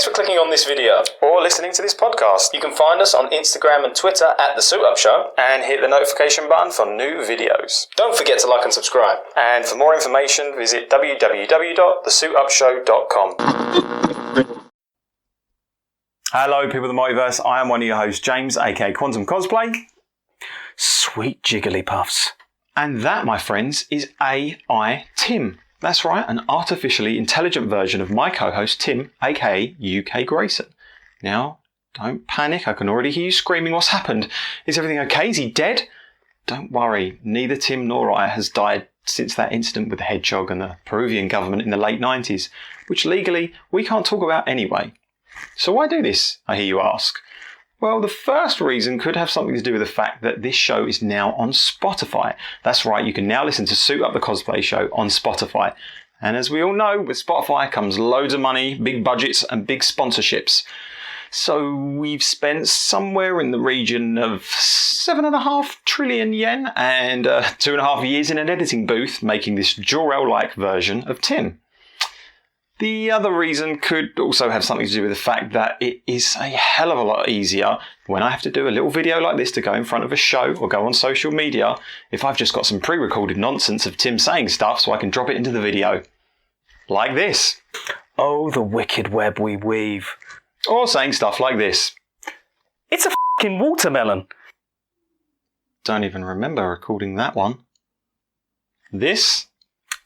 Thanks for clicking on this video or listening to this podcast. You can find us on Instagram and Twitter at The Suit Up Show and hit the notification button for new videos. Don't forget to like and subscribe. And for more information, visit www.thesuitupshow.com. Hello, people of the multiverse. I am one of your hosts, James, aka Quantum Cosplay. Sweet jiggly puffs. And that, my friends, is AI Tim. That's right, an artificially intelligent version of my co-host Tim, aka UK Grayson. Now, don't panic, I can already hear you screaming. What's happened? Is everything okay? Is he dead? Don't worry, neither Tim nor I has died since that incident with the hedgehog and the Peruvian government in the late 90s, which legally we can't talk about anyway. So why do this, I hear you ask? Well, the first reason could have something to do with the fact that this show is now on Spotify. That's right, you can now listen to Suit Up the Cosplay Show on Spotify. And as we all know, with Spotify comes loads of money, big budgets and big sponsorships. So we've spent somewhere in the region of 7.5 trillion yen and 2.5 years in an editing booth making this Jor-El-like version of Tim. The other reason could also have something to do with the fact that it is a hell of a lot easier when I have to do a little video like this to go in front of a show or go on social media if I've just got some pre-recorded nonsense of Tim saying stuff so I can drop it into the video. Like this. Oh, the wicked web we weave. Or saying stuff like this. It's a f***ing watermelon. Don't even remember recording that one. This.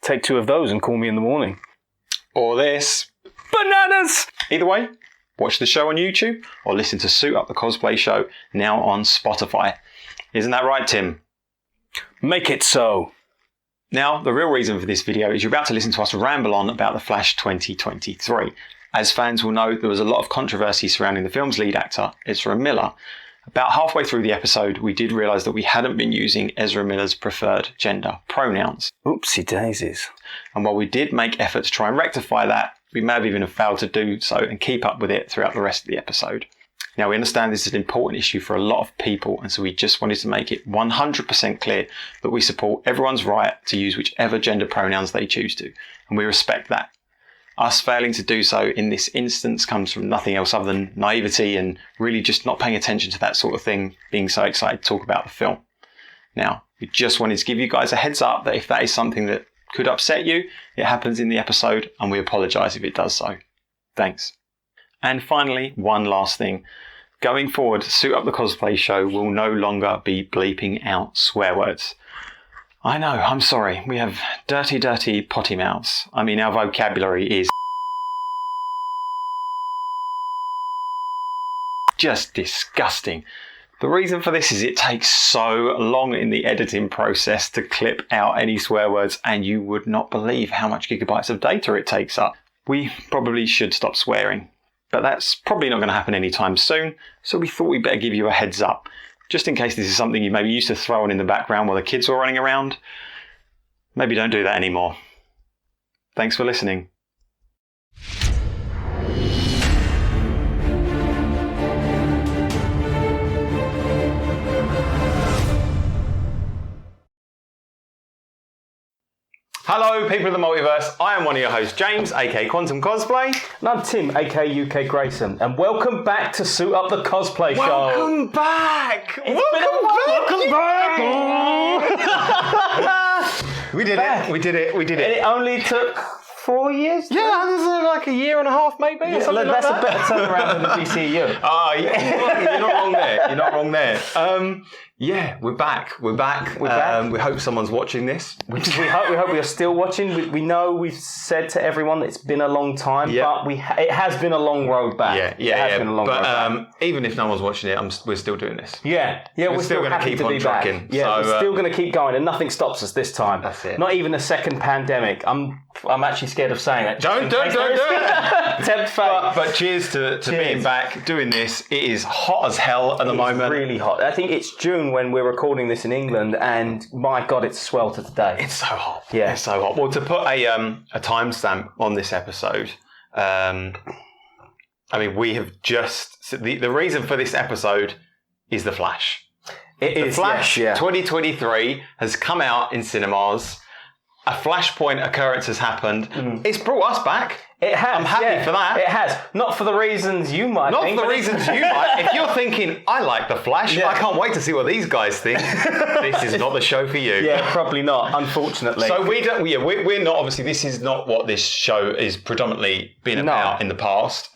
Take 2 of those and call me in the morning. Or this. Bananas! Either way, watch the show on YouTube or listen to Suit Up the Cosplay Show now on Spotify. Isn't that right, Tim? Make it so. Now, the real reason for this video is you're about to listen to us ramble on about The Flash 2023. As fans will know, there was a lot of controversy surrounding the film's lead actor, Ezra Miller. About halfway through the episode, we did realise that we hadn't been using Ezra Miller's preferred gender pronouns. Oopsie daisies. And while we did make efforts to try and rectify that, we may have even failed to do so and keep up with it throughout the rest of the episode. Now, we understand this is an important issue for a lot of people, and so we just wanted to make it 100% clear that we support everyone's right to use whichever gender pronouns they choose to, and we respect that. Us failing to do so in this instance comes from nothing else other than naivety and really just not paying attention to that sort of thing, being so excited to talk about the film. Now, we just wanted to give you guys a heads up that if that is something that could upset you, it happens in the episode and we apologise if it does so. Thanks. And finally, one last thing. Going forward, Suit Up the Cosplay Show will no longer be bleeping out swear words. I know, I'm sorry. We have dirty, dirty potty mouths. I mean, our vocabulary is just disgusting. The reason for this is it takes so long in the editing process to clip out any swear words, and you would not believe how much gigabytes of data it takes up. We probably should stop swearing, but that's probably not going to happen anytime soon, so we thought we'd better give you a heads up. Just in case this is something you maybe used to throw on in the background while the kids were running around, maybe don't do that anymore. Thanks for listening. Hello, people of the multiverse. I am one of your hosts, James, aka Quantum Cosplay. And I'm Tim, aka UK Grayson. And welcome back to Suit Up the Cosplay Show. Welcome back! Welcome back! We did it. We did it. And it only took 4 years? Yeah, this is like a year and a half maybe or something like that. That's a better turnaround than the DCU. Oh, yeah. You're not wrong there. You're not wrong there. Yeah, we're back. We're back. We hope someone's watching this. We hope we are still watching. We know we've said to everyone that it's been a long time, but it has been a long road back. Yeah. But even if no one's watching it, we're still doing this. Yeah, we're still going to keep on trucking. Yeah, we're still going to keep going, and nothing stops us this time. That's it. Not even a second pandemic. I'm actually scared of saying that. Don't do it. Tempt fate. But cheers to being back, doing this. It is hot as hell at the moment. Really hot. I think it's June when we're recording this in England, and my God, it's swelter today. It's so hot. Yeah, it's so hot. Well, to put a timestamp on this episode, I mean, we have just the reason for this episode is The Flash. The Flash 2023 has come out in cinemas. A flashpoint occurrence has happened. It's brought us back. It has. I'm happy for that. It has. Not for the reasons you might Not think. for the reasons you might. If you're thinking, I like The Flash, I can't wait to see what these guys think. This is not the show for you. Yeah, probably not, unfortunately. So we don't. Yeah, we're not. Obviously, this is not what this show is predominantly been about in the past.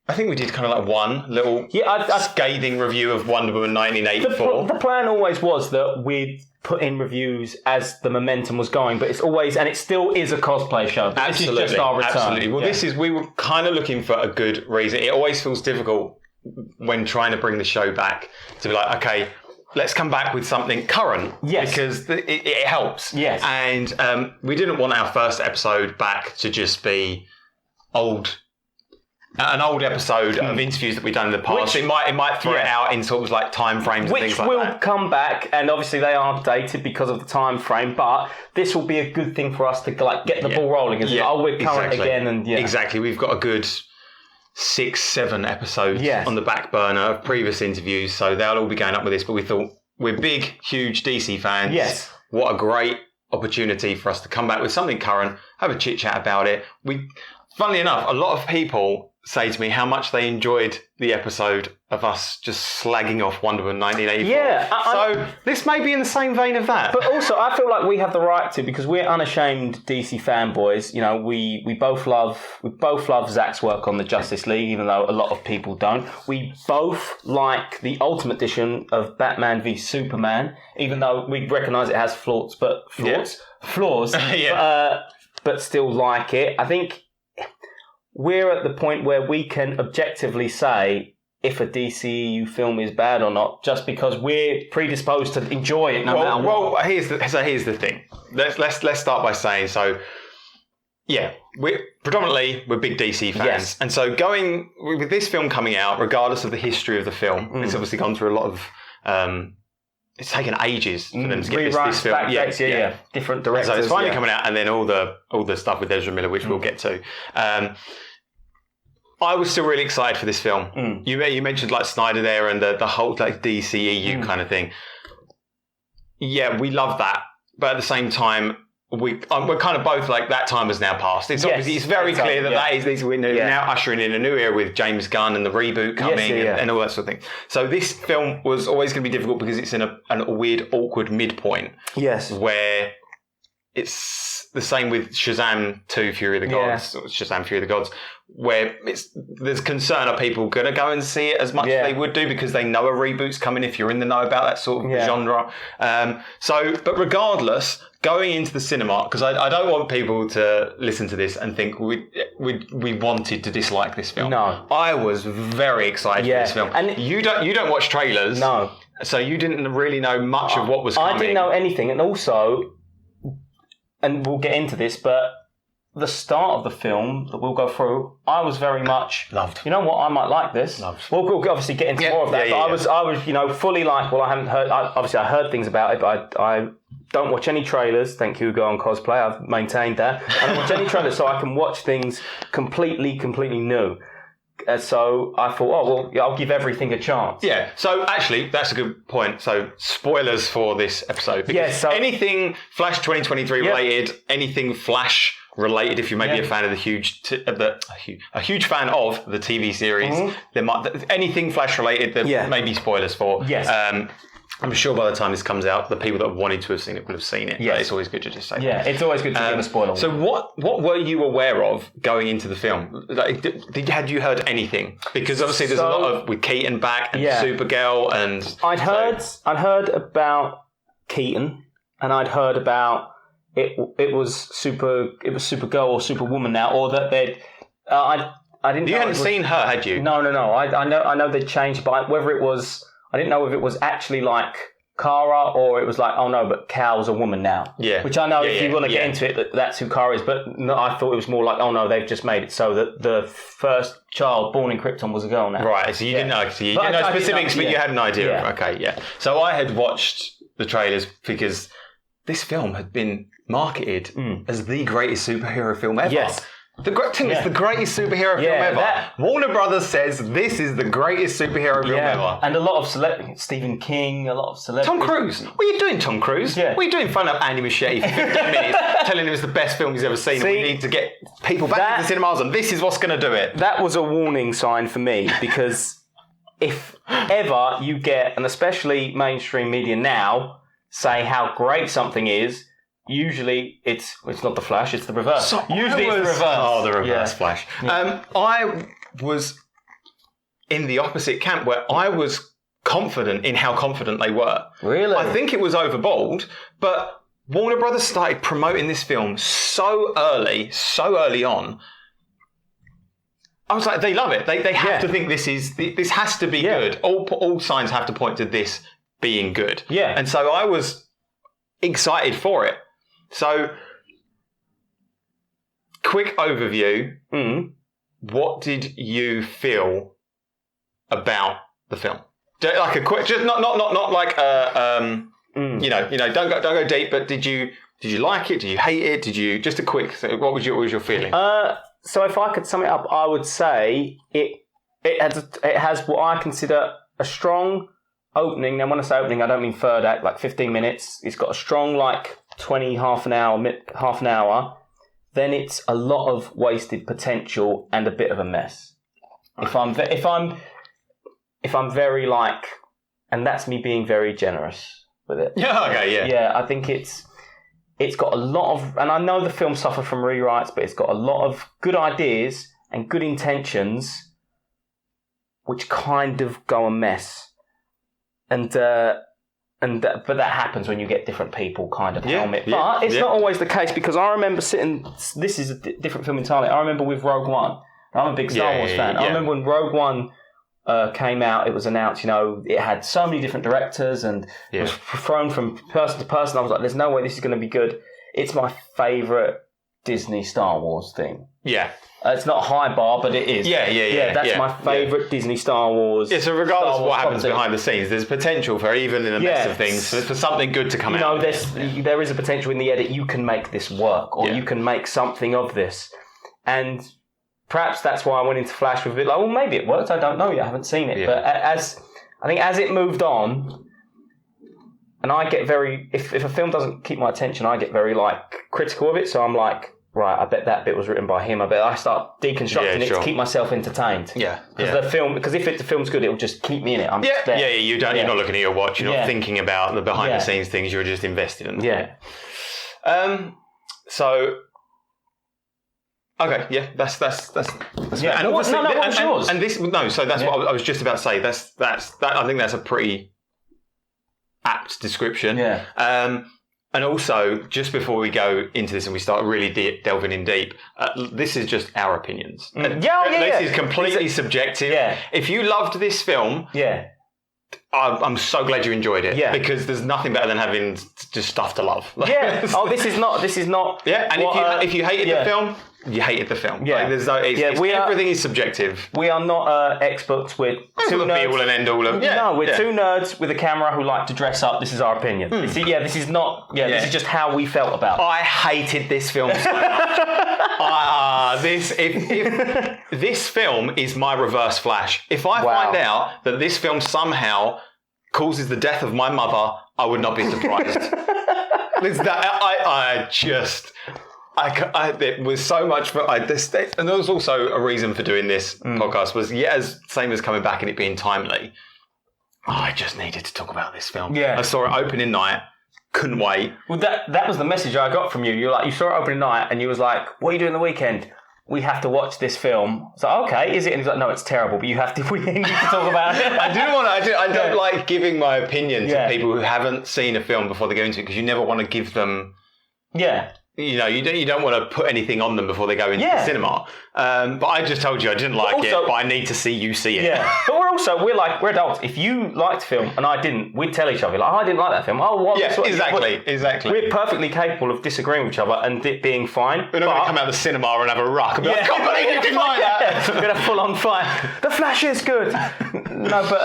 I think we did kind of like one little scathing review of Wonder Woman 1984. The plan always was that we'd put in reviews as the momentum was going, but it's always, and it still is a cosplay show. Absolutely. This is just our return. Absolutely. Well, we were kind of looking for a good reason. It always feels difficult when trying to bring the show back to be like, okay, let's come back with something current. Yes. Because it helps. Yes. And we didn't want our first episode back to just be an old episode of interviews that we've done in the past. It might throw it out in sort of like time frames and things like that. Which will come back, and obviously they are dated because of the time frame, but this will be a good thing for us to like get the ball rolling. We're current again. And Exactly. We've got a good 6-7 episodes on the back burner of previous interviews, so they'll all be going up with this, but we thought we're big, huge DC fans. Yes. What a great opportunity for us to come back with something current, have a chit chat about it. Funnily enough, a lot of people say to me how much they enjoyed the episode of us just slagging off Wonder Woman 1984. Yeah. So this may be in the same vein of that. But also, I feel like we have the right to, because we're unashamed DC fanboys. You know, we both love Zack's work on the Justice League, even though a lot of people don't. We both like the Ultimate Edition of Batman v Superman, even though we recognise it has flaws, but still like it. I think we're at the point where we can objectively say if a DCEU film is bad or not, just because we're predisposed to enjoy it no matter what. Well, here's the thing. Let's start by saying, we're big DC fans, and so going with this film coming out, regardless of the history of the film, it's obviously gone through a lot of. It's taken ages for them to get this film. Different directors. So it's finally coming out, and then all the stuff with Ezra Miller, which we'll get to. I was still really excited for this film. You mentioned like Snyder there and the whole like DCEU kind of thing. Yeah, we love that, but at the same time, we're kind of both like that time has now passed. It's obviously very clear that we're now ushering in a new era with James Gunn and the reboot coming and all that sort of thing. So this film was always going to be difficult because it's in a weird, awkward midpoint. Yes, where it's the same with Shazam 2: Fury of the Gods, or Shazam: Fury of the Gods, where there's concern, are people going to go and see it as much as they would do because they know a reboot's coming if you're in the know about that sort of genre. But regardless, going into the cinema, because I don't want people to listen to this and think we wanted to dislike this film. No, I was very excited for this film. And you don't watch trailers, no, so you didn't really know much of what was coming. I didn't know anything, and also, and we'll get into this, but the start of the film that we'll go through, I was very much loved. You know what? I might like this. Loved. We'll obviously get into more of that. I was, fully like. Well, I haven't heard. Obviously, I heard things about it, but I don't watch any trailers. Thank you, Hugo on Cosplay. I've maintained that. I don't watch any trailers, so I can watch things completely new. So I thought, I'll give everything a chance. Yeah. So actually, that's a good point. So spoilers for this episode. So anything Flash 2023 related, anything Flash related, if you may be a fan of a huge fan of the TV series, there might anything Flash related there may be spoilers for. Yes. I'm sure by the time this comes out, the people that wanted to have seen it will have seen it. But it's always good to just say that. It's always good to give a spoiler. So what were you aware of going into the film? Like, had you heard anything? Because obviously there's a lot of with Keaton back and Supergirl and I'd heard about Keaton, and I'd heard about it was Supergirl or Superwoman now, or that they'd I didn't. You hadn't seen her, had you? No. I know they'd changed, but whether it was. I didn't know if it was actually like Kara or it was like, oh no, but Cal's a woman now. Yeah. Which I know if you want to get into it, that's who Kara is. But no, I thought it was more like, oh no, they've just made it so that the first child born in Krypton was a girl now. Right. So you didn't know. So you didn't know specifics, but you had an idea. Yeah. Okay. Yeah. So I had watched the trailers because this film had been marketed as the greatest superhero film ever. Yes. Tim, it's the greatest superhero film ever. Warner Brothers says this is the greatest superhero film ever. And a lot of Stephen King, a lot of celebrities. Tom Cruise. What are you doing, Tom Cruise? Yeah. What are you doing phoning up Andy Muschietti for 15 minutes, telling him it's the best film he's ever seen, and we need to get people back to the cinemas, and this is what's going to do it. That was a warning sign for me, because if ever you get, and especially mainstream media now, say how great something is, usually it's not the Flash, it's the reverse. Usually it's the reverse. Oh, the reverse Flash. Yeah. I was in the opposite camp where I was confident in how confident they were. Really? I think it was overbold, but Warner Brothers started promoting this film so early on. I was like, they love it. They have to think this has to be good. All signs have to point to this being good. Yeah. And so I was excited for it. So, quick overview. What did you feel about the film? Like a quick, just not like don't go deep. But did you like it? Did you hate it? Did you just a quick? What was your feeling? So if I could sum it up, I would say it has what I consider a strong opening. Now, when I say opening, I don't mean third act, like 15 minutes. It's got a strong, like 20, half an hour. Then it's a lot of wasted potential and a bit of a mess. If I'm very like, and that's me being very generous with it. Yeah. Okay. Yeah. Yeah. I think it's got a lot of, and I know the film suffered from rewrites, but it's got a lot of good ideas and good intentions, which kind of go a mess. But that happens when you get different people kind of helmet. But it's not always the case, because I remember this is a different film entirely. I remember with Rogue One. I'm a big Star Wars fan. I remember when Rogue One came out, it was announced, it had so many different directors and it was thrown from person to person. I was like, there's no way this is going to be good. It's my favourite Disney Star Wars thing. Yeah. It's not a high bar, but it is. Yeah. That's my favourite Disney Star Wars. Yeah, so regardless of what happens behind the scenes, there's potential for, even in a mess of things, for something good to come out. There is a potential in the edit. You can make this work, or you can make something of this. And perhaps that's why I went into Flash with it. Like, well, maybe it worked. I don't know yet. I haven't seen it. Yeah. But as it moved on, and I get very, if a film doesn't keep my attention, I get very critical of it. So I'm like, right, I bet that bit was written by him. I start deconstructing it to keep myself entertained. Yeah. Because if the film's good, it'll just keep me in it. I'm just there. You're not looking at your watch. You're not thinking about the behind the scenes things. You're just invested in them. Yeah. So. Okay, that's yeah. And what's yours? And this so that's what I was just about to say. That I think that's a pretty apt description. Yeah. And also, just before we go into this and we start really delving in deep, this is just our opinions. This is completely subjective. Yeah. If you loved this film, I'm so glad you enjoyed it. Yeah. Because there's nothing better than having just stuff to love. This is not. Yeah. And if you hated the film, you hated the film. Yeah. Everything is subjective. We are not experts. We're two nerds. Be all and end all of. No, we're two nerds with a camera who like to dress up. This is our opinion. This is not. This is just how we felt about it. I hated this film so much. If this film is my reverse Flash. If I find out that this film somehow causes the death of my mother, I would not be surprised. It was so much fun. And there was also a reason for doing this podcast was, same as coming back and it being timely. I just needed to talk about this film. Yeah. I saw it opening night. Couldn't wait. Well, that was the message I got from you. You saw it opening night and you was like, what are you doing the weekend? We have to watch this film. So okay, is it? And he's like, no, it's terrible, but we need to talk about it. I don't like giving my opinion to people who haven't seen a film before they go into it, because you never want to give them. Yeah. You don't want to put anything on them before they go into the cinema. But I just told you I didn't like it, but I need to see you see it. Yeah. But we're adults. If you liked film and I didn't, we'd tell each other, I didn't like that film. Oh, what? Yeah, exactly. We're perfectly capable of disagreeing with each other and it being fine. We're not going to come out of the cinema and have a ruck. I can't believe you didn't like that. We're going to full on fight. The Flash is good. No, but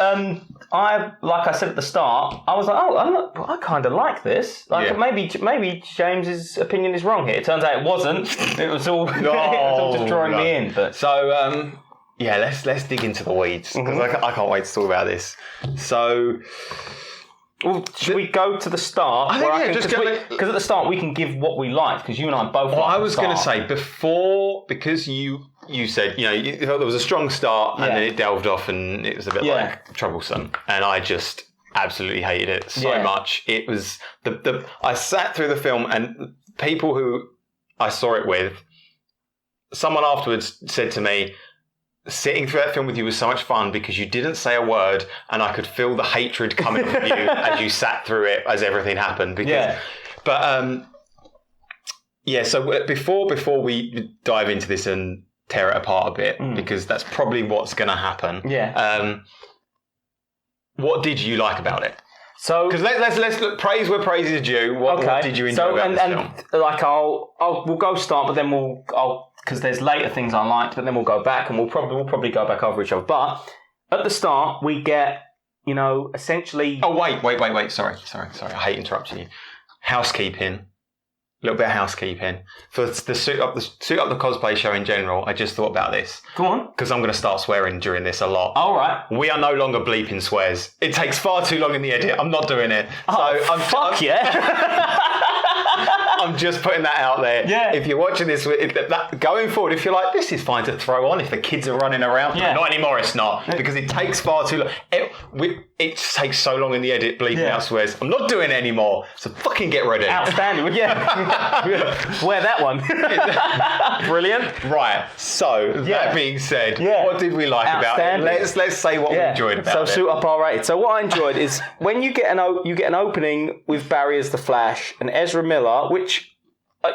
like I said at the start, I was like, I kind of like this. Like maybe James's opinion is wrong here. It turns out it wasn't. It was all, it was all just drawing me in. But so let's dig into the weeds because I can't wait to talk about this. So. Well, should we go to the start? Because at the start we can give what we liked because you and I both. Well, I was going to say before because you said you felt there was a strong start and then it delved off and it was a bit like troublesome, and I just absolutely hated it so much. It was I sat through the film and people who I saw it with, someone afterwards said to me, sitting through that film with you was so much fun because you didn't say a word and I could feel the hatred coming from you as you sat through it as everything happened. So before we dive into this and tear it apart a bit, because that's probably what's going to happen. What did you like about it? So, because let's look, praise where praise is due. What did you enjoy about this film? Like we'll go start, but then because there's later things I liked, but then we'll go back and we'll probably go back over each other. But at the start, we get, essentially. Oh wait! Sorry. I hate interrupting you. Housekeeping. A little bit of housekeeping for the suit up the cosplay show in general. I just thought about this. Go on, because I'm going to start swearing during this a lot. All right, we are no longer bleeping swears. It takes far too long in the edit. I'm not doing it. I'm just putting that out there. Yeah. If you're watching this, going forward, if you're like, this is fine to throw on if the kids are running around. Yeah. Not anymore, it's not. Because it takes far too long. It takes so long in the edit, bleeping out swears. I'm not doing it anymore. So fucking get ready. Outstanding. Wear that one. Brilliant. Right. So, that being said, what did we like about it? Let's say what we enjoyed about it. So, suit up R-rated. So, what I enjoyed is when you get an opening with Barry as the Flash and Ezra Miller, which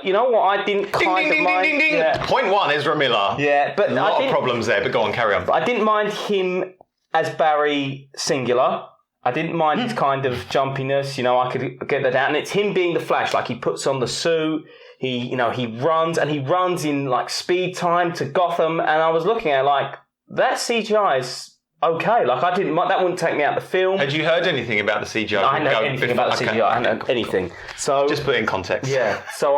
you know what? I didn't mind. Yeah. Point one, Ezra Miller. Yeah, but a lot of problems there. But go on, carry on. But I didn't mind him as Barry singular. I didn't mind his kind of jumpiness. I could get that out. And it's him being the Flash. Like he puts on the suit. He runs in like speed time to Gotham. And I was looking at that CGI is okay. Like I didn't mind. That wouldn't take me out of the film. Had you heard anything about the CGI? I didn't know anything about the CGI. I hadn't heard anything. So just put it in context. Yeah. So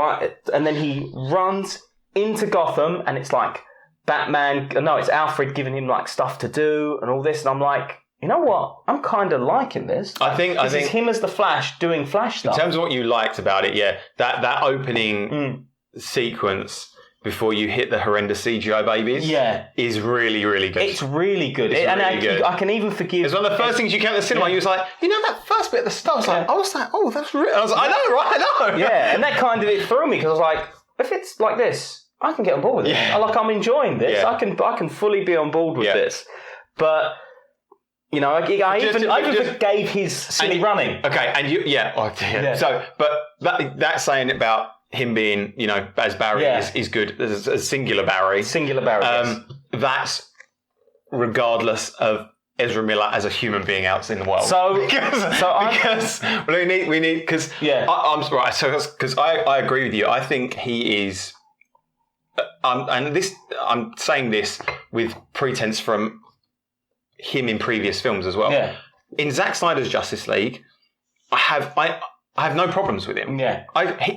and then he runs into Gotham, and it's like Batman. No, it's Alfred giving him like stuff to do and all this, and I'm like, you know what? I'm kind of liking this. I think it's him as the Flash doing Flash stuff. In terms of what you liked about it, that opening sequence before you hit the horrendous CGI babies is really, really good. It's really good. I can even forgive... It's one of the first things you came to the cinema, you was like, that first bit at the start, I was like, oh, that's real. I was like, I know, right? I know. Yeah, and that kind of, it threw me, because I was like, if it's like this, I can get on board with it. I'm enjoying this. Yeah. I can fully be on board with this. But... I even forgave his silly running. Okay, and So, but that's saying about him being, as Barry is good, as a singular Barry. Singular Barry. That's regardless of Ezra Miller as a human being out in the world. I'm right. So because I agree with you. I think he is, and this I'm saying this with pretense from him in previous films as well. Yeah. In Zack Snyder's Justice League, I have no problems with him. Yeah.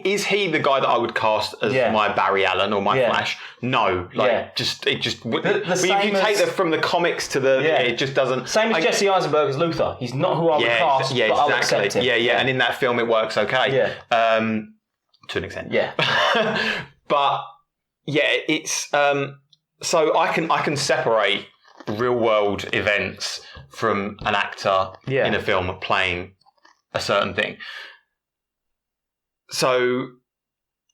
Is he the guy that I would cast as my Barry Allen or my Flash? No. If you take that from the comics to it just doesn't. Same as Jesse Eisenberg as Luthor. He's not who I would cast, but exactly. I'll accept him. Yeah. And in that film, it works okay. Yeah. To an extent. Yeah. But it's so I can separate real world events from an actor in a film playing a certain thing. So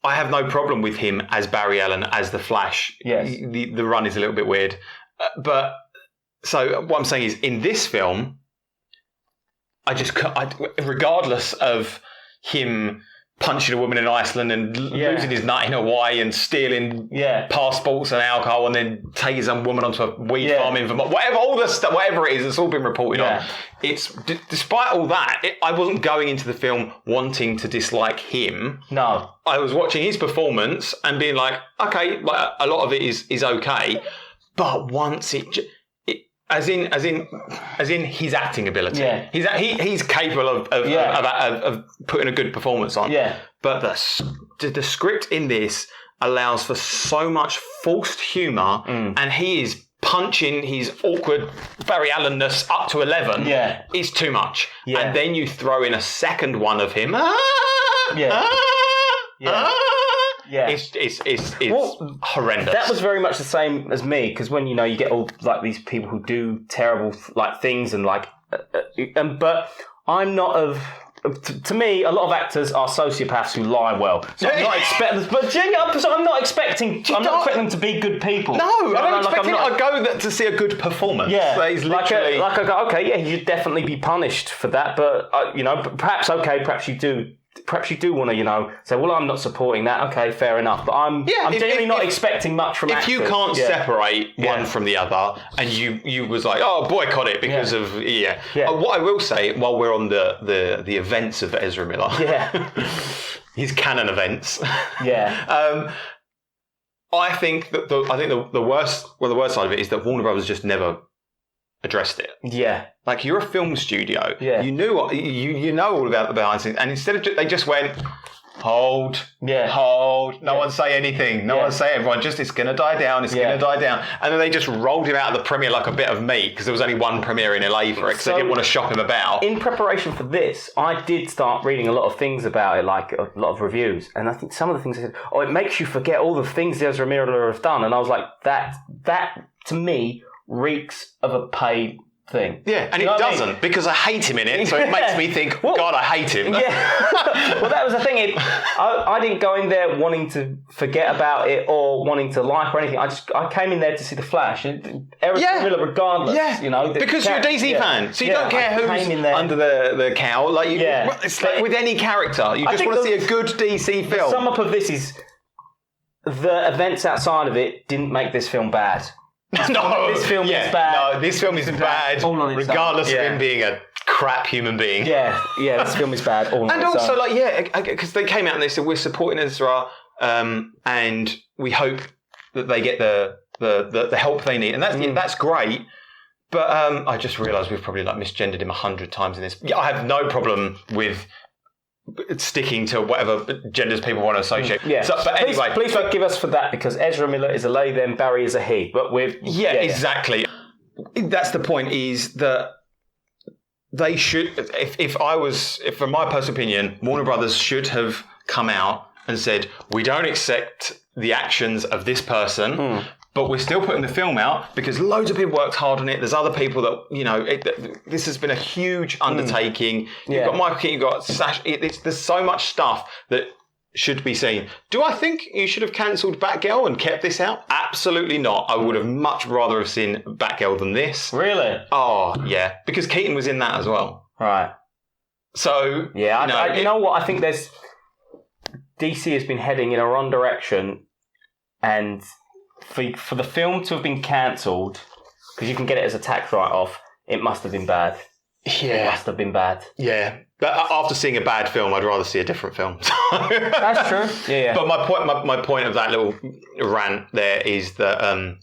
I have no problem with him as Barry Allen as the Flash. Yes. The run is a little bit weird. But so what I'm saying is in this film, regardless of him punching a woman in Iceland and losing his nut in Hawaii and stealing passports and alcohol and then taking some woman onto a weed farm in Vermont, whatever it is, it's all been reported on. It's despite all that, I wasn't going into the film wanting to dislike him. No, I was watching his performance and being like, okay, like a lot of it is okay, but once As in his acting ability. Yeah. He's capable of putting a good performance on. Yeah. But the script in this allows for so much forced humour, and he is punching his awkward Barry Allen-ness up to 11. Yeah. It's too much. Yeah. And then you throw in a second one of him. Yeah. It's horrendous. That was very much the same as me, because when you get all like these people who do terrible like things and like, but I'm not of. To me, a lot of actors are sociopaths who lie well. So I'm not expecting, I'm not expecting them to be good people. No, I'm expecting I go to see a good performance. Yeah, so he's literally I go, okay, yeah, he should definitely be punished for that. But perhaps you do want to, say, well, I'm not supporting that. Okay, fair enough. But I'm genuinely not expecting much from actors. If you can't separate one from the other, and you was like, oh, boycott it because of what I will say, while we're on the events of Ezra Miller, his canon events, I think that the worst side of it is that Warner Brothers just never addressed it. Yeah. Like, you're a film studio. Yeah. You knew you know all about the behind the scenes, and instead of they just went, hold, no one say anything, no one say, everyone just, it's going to die down, it's going to die down. And then they just rolled him out of the premiere like a bit of meat, because there was only one premiere in LA for it, because they didn't want to shop him about. In preparation for this, I did start reading a lot of things about it, like a lot of reviews, and I think some of the things they said, it makes you forget all the things Ezra Miller have done, and I was like, that to me reeks of a paid thing. Yeah, and it doesn't, because I hate him in it, so it makes me think, God, I hate him. Yeah. Well, that was the thing. I didn't go in there wanting to forget about it or wanting to like or anything. I came in there to see the Flash. Eric Miller, regardless. Yeah, because you're a DC fan, so you don't care who's under the cowl. Like, it's like with any character, you just want to see a good DC film. The sum up of this is the events outside of it didn't make this film bad. No, this film is bad. No, this film is bad, regardless of him being a crap human being. Yeah, this film is bad. And also, because they came out and they said, we're supporting Ezra, and we hope that they get the help they need, and that's great. But I just realised we've probably misgendered him 100 times in this. Yeah, I have no problem with sticking to whatever genders people want to associate. Yeah. But anyway, please forgive us for that, because Ezra Miller is a they, them, Barry is a he. But exactly. That's the point. Is that they should, if from my personal opinion, Warner Brothers should have come out and said, we don't accept the actions of this person. But we're still putting the film out because loads of people worked hard on it. There's other people that, this has been a huge undertaking. You've got Michael Keaton, you've got Sash. There's so much stuff that should be seen. Do I think you should have cancelled Batgirl and kept this out? Absolutely not. I would have much rather have seen Batgirl than this. Really? Oh, yeah. Because Keaton was in that as well. Right. So, yeah, you know what? I think DC has been heading in a wrong direction, and for the film to have been cancelled, because you can get it as a tax write-off, it must have been bad. Yeah. It must have been bad. Yeah. But after seeing a bad film, I'd rather see a different film. That's true. Yeah. But my point of that little rant there is that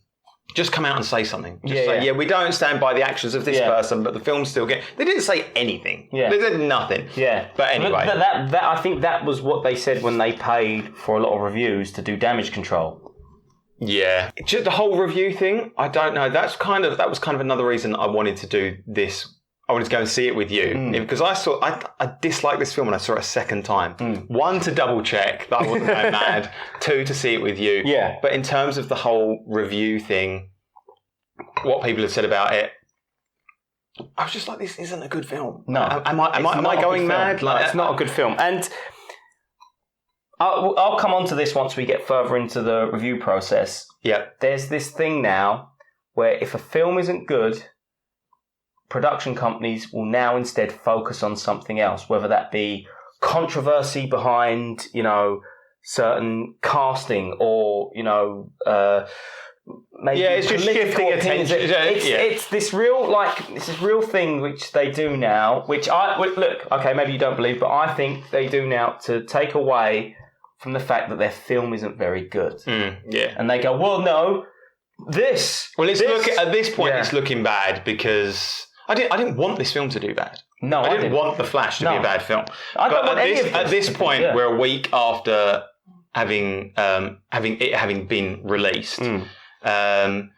just come out and say something. Just say, we don't stand by the actions of this person, but the film's still getting... They didn't say anything. Yeah. They said nothing. Yeah. But anyway. That I think that was what they said when they paid for a lot of reviews to do damage control. Yeah. Just the whole review thing, I don't know. That was kind of another reason I wanted to do this. I wanted to go and see it with you because I disliked this film and I saw it a second time. One, to double check that I wasn't going mad. Two, to see it with you. Yeah. But in terms of the whole review thing, what people have said about it, I was just like, this isn't a good film. No. Am I going mad? No, it's not a good film. And I'll come on to this once we get further into the review process. Yeah. There's this thing now where if a film isn't good, production companies will now instead focus on something else, whether that be controversy behind, certain casting or, maybe it's just shifting attention. It's this real thing which they do now, which maybe you don't believe, but I think they do now to take away from the fact that their film isn't very good. Yeah. And they go, well, no, At this point, it's looking bad because I didn't want this film to do bad. No, I didn't want The Flash to be a bad film. At this point, we're a week after having been released, and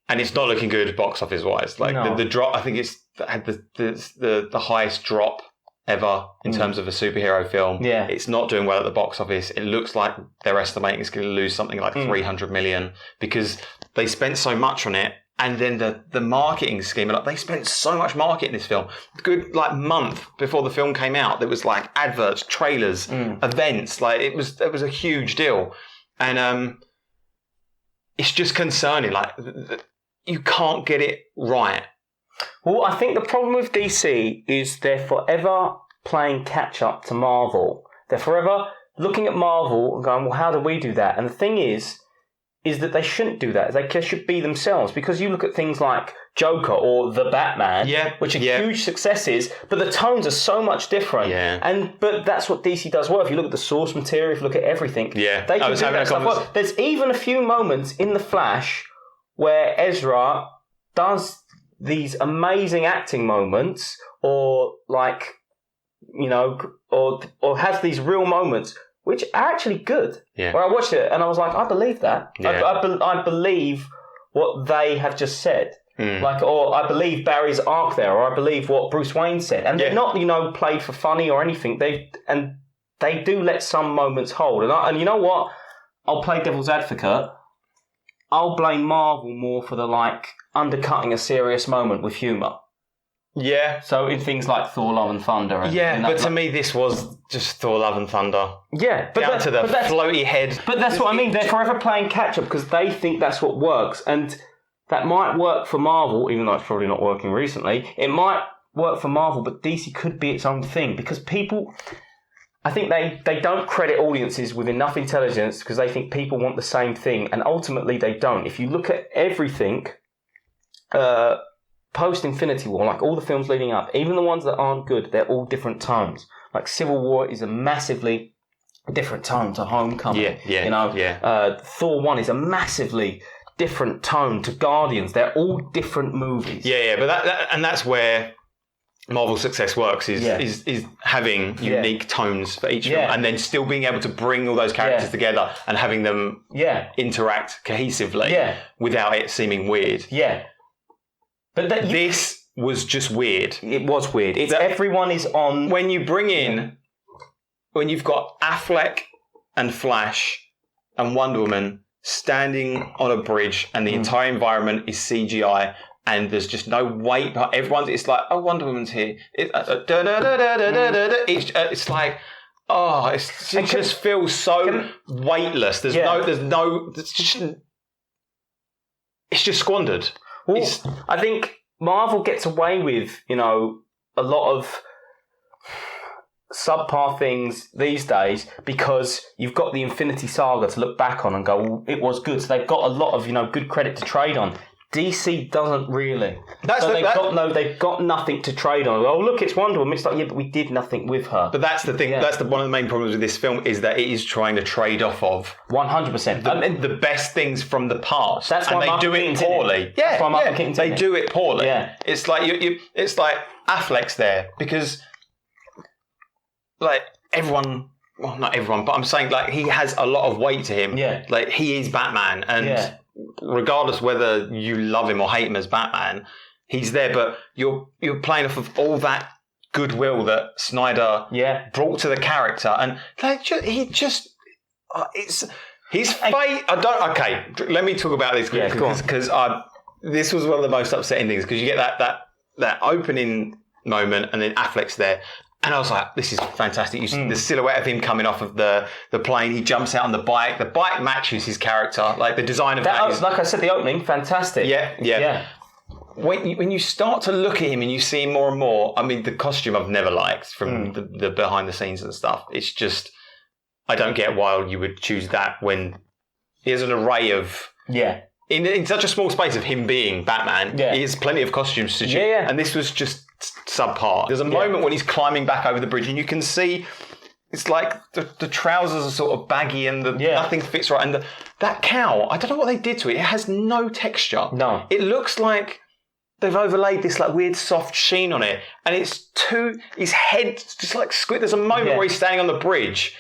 it's not looking good box office wise. Like the drop, I think it's had the highest drop ever in terms of a superhero film. Yeah. It's not doing well at the box office. It looks like they're estimating it's going to lose something like 300 million because they spent so much on it. And then the marketing scheme, like they spent so much marketing in this film. Good month before the film came out, there was like adverts, trailers, events. Like it was a huge deal, and it's just concerning. Like you can't get it right. Well, I think the problem with DC is they're forever playing catch up to Marvel. They're forever looking at Marvel and going, "Well, how do we do that?" And the thing is that they shouldn't do that. They should be themselves. Because you look at things like Joker or The Batman, which are huge successes, but the tones are so much different. Yeah. But that's what DC does well. If you look at the source material, if you look at everything, they can do that stuff well. There's even a few moments in The Flash where Ezra does these amazing acting moments or has these real moments which are actually good. Yeah. Where I watched it and I was like, I believe that. Yeah. I believe what they have just said. Or I believe Barry's arc there, or I believe what Bruce Wayne said. And they're not, played for funny or anything. They do let some moments hold. And you know what? I'll play devil's advocate. I'll blame Marvel more for the undercutting a serious moment with humour. Yeah. So in things like Thor: Love and Thunder. But to me, this was just Thor: Love and Thunder. Yeah, down to the floaty head. But that's what I mean. They're forever playing catch up because they think that's what works, and that might work for Marvel, even though it's probably not working recently. It might work for Marvel, but DC could be its own thing because people. I think they don't credit audiences with enough intelligence because they think people want the same thing, and ultimately they don't. If you look at everything. Post Infinity War, like all the films leading up, even the ones that aren't good, they're all different tones. Like Civil War is a massively different tone to Homecoming. Thor 1 is a massively different tone to Guardians. They're all different movies. But that's where Marvel's success works is having unique tones for each film, and then still being able to bring all those characters together and having them interact cohesively without it seeming weird. Yeah. But this was just weird. It was weird. Everyone is on... When you bring in... When you've got Affleck and Flash and Wonder Woman standing on a bridge and the entire environment is CGI and there's just no weight. It's like, oh, Wonder Woman's here. It's like... Oh, it just feels so weightless. It's just squandered. Well, I think Marvel gets away with, a lot of subpar things these days because you've got the Infinity Saga to look back on and go, well, it was good. So they've got a lot of, good credit to trade on. DC doesn't really. They've got nothing to trade on. Oh, look, it's Wonder Woman. It's like, but we did nothing with her. But that's the thing. Yeah. That's one of the main problems with this film is that it is trying to trade off of 100% the best things from the past. That's why they do it poorly. They do it poorly. Yeah, it's like it's like Affleck's there because everyone. Well, not everyone, but I'm saying he has a lot of weight to him. Yeah, he is Batman and. Regardless whether you love him or hate him as Batman, he's there. But you're playing off of all that goodwill that Snyder brought to the character, and his fate. Let me talk about this because this was one of the most upsetting things because you get that opening moment, and then Affleck's there. And I was like, this is fantastic. You see the silhouette of him coming off of the plane. He jumps out on the bike. The bike matches his character. Like the design of that is... Like I said, the opening, fantastic. Yeah. When you start to look at him and you see him more and more, I mean, the costume I've never liked from the behind the scenes and stuff. It's just, I don't get why you would choose that when there's an array of... Yeah. In such a small space of him being Batman, he has plenty of costumes to choose. And this was just... subpar. There's a moment when he's climbing back over the bridge and you can see it's like the trousers are sort of baggy and nothing fits right. And that cow, I don't know what they did to it. It has no texture. No. It looks like they've overlaid this like weird soft sheen on it. And his head just like squid. There's a moment where he's standing on the bridge.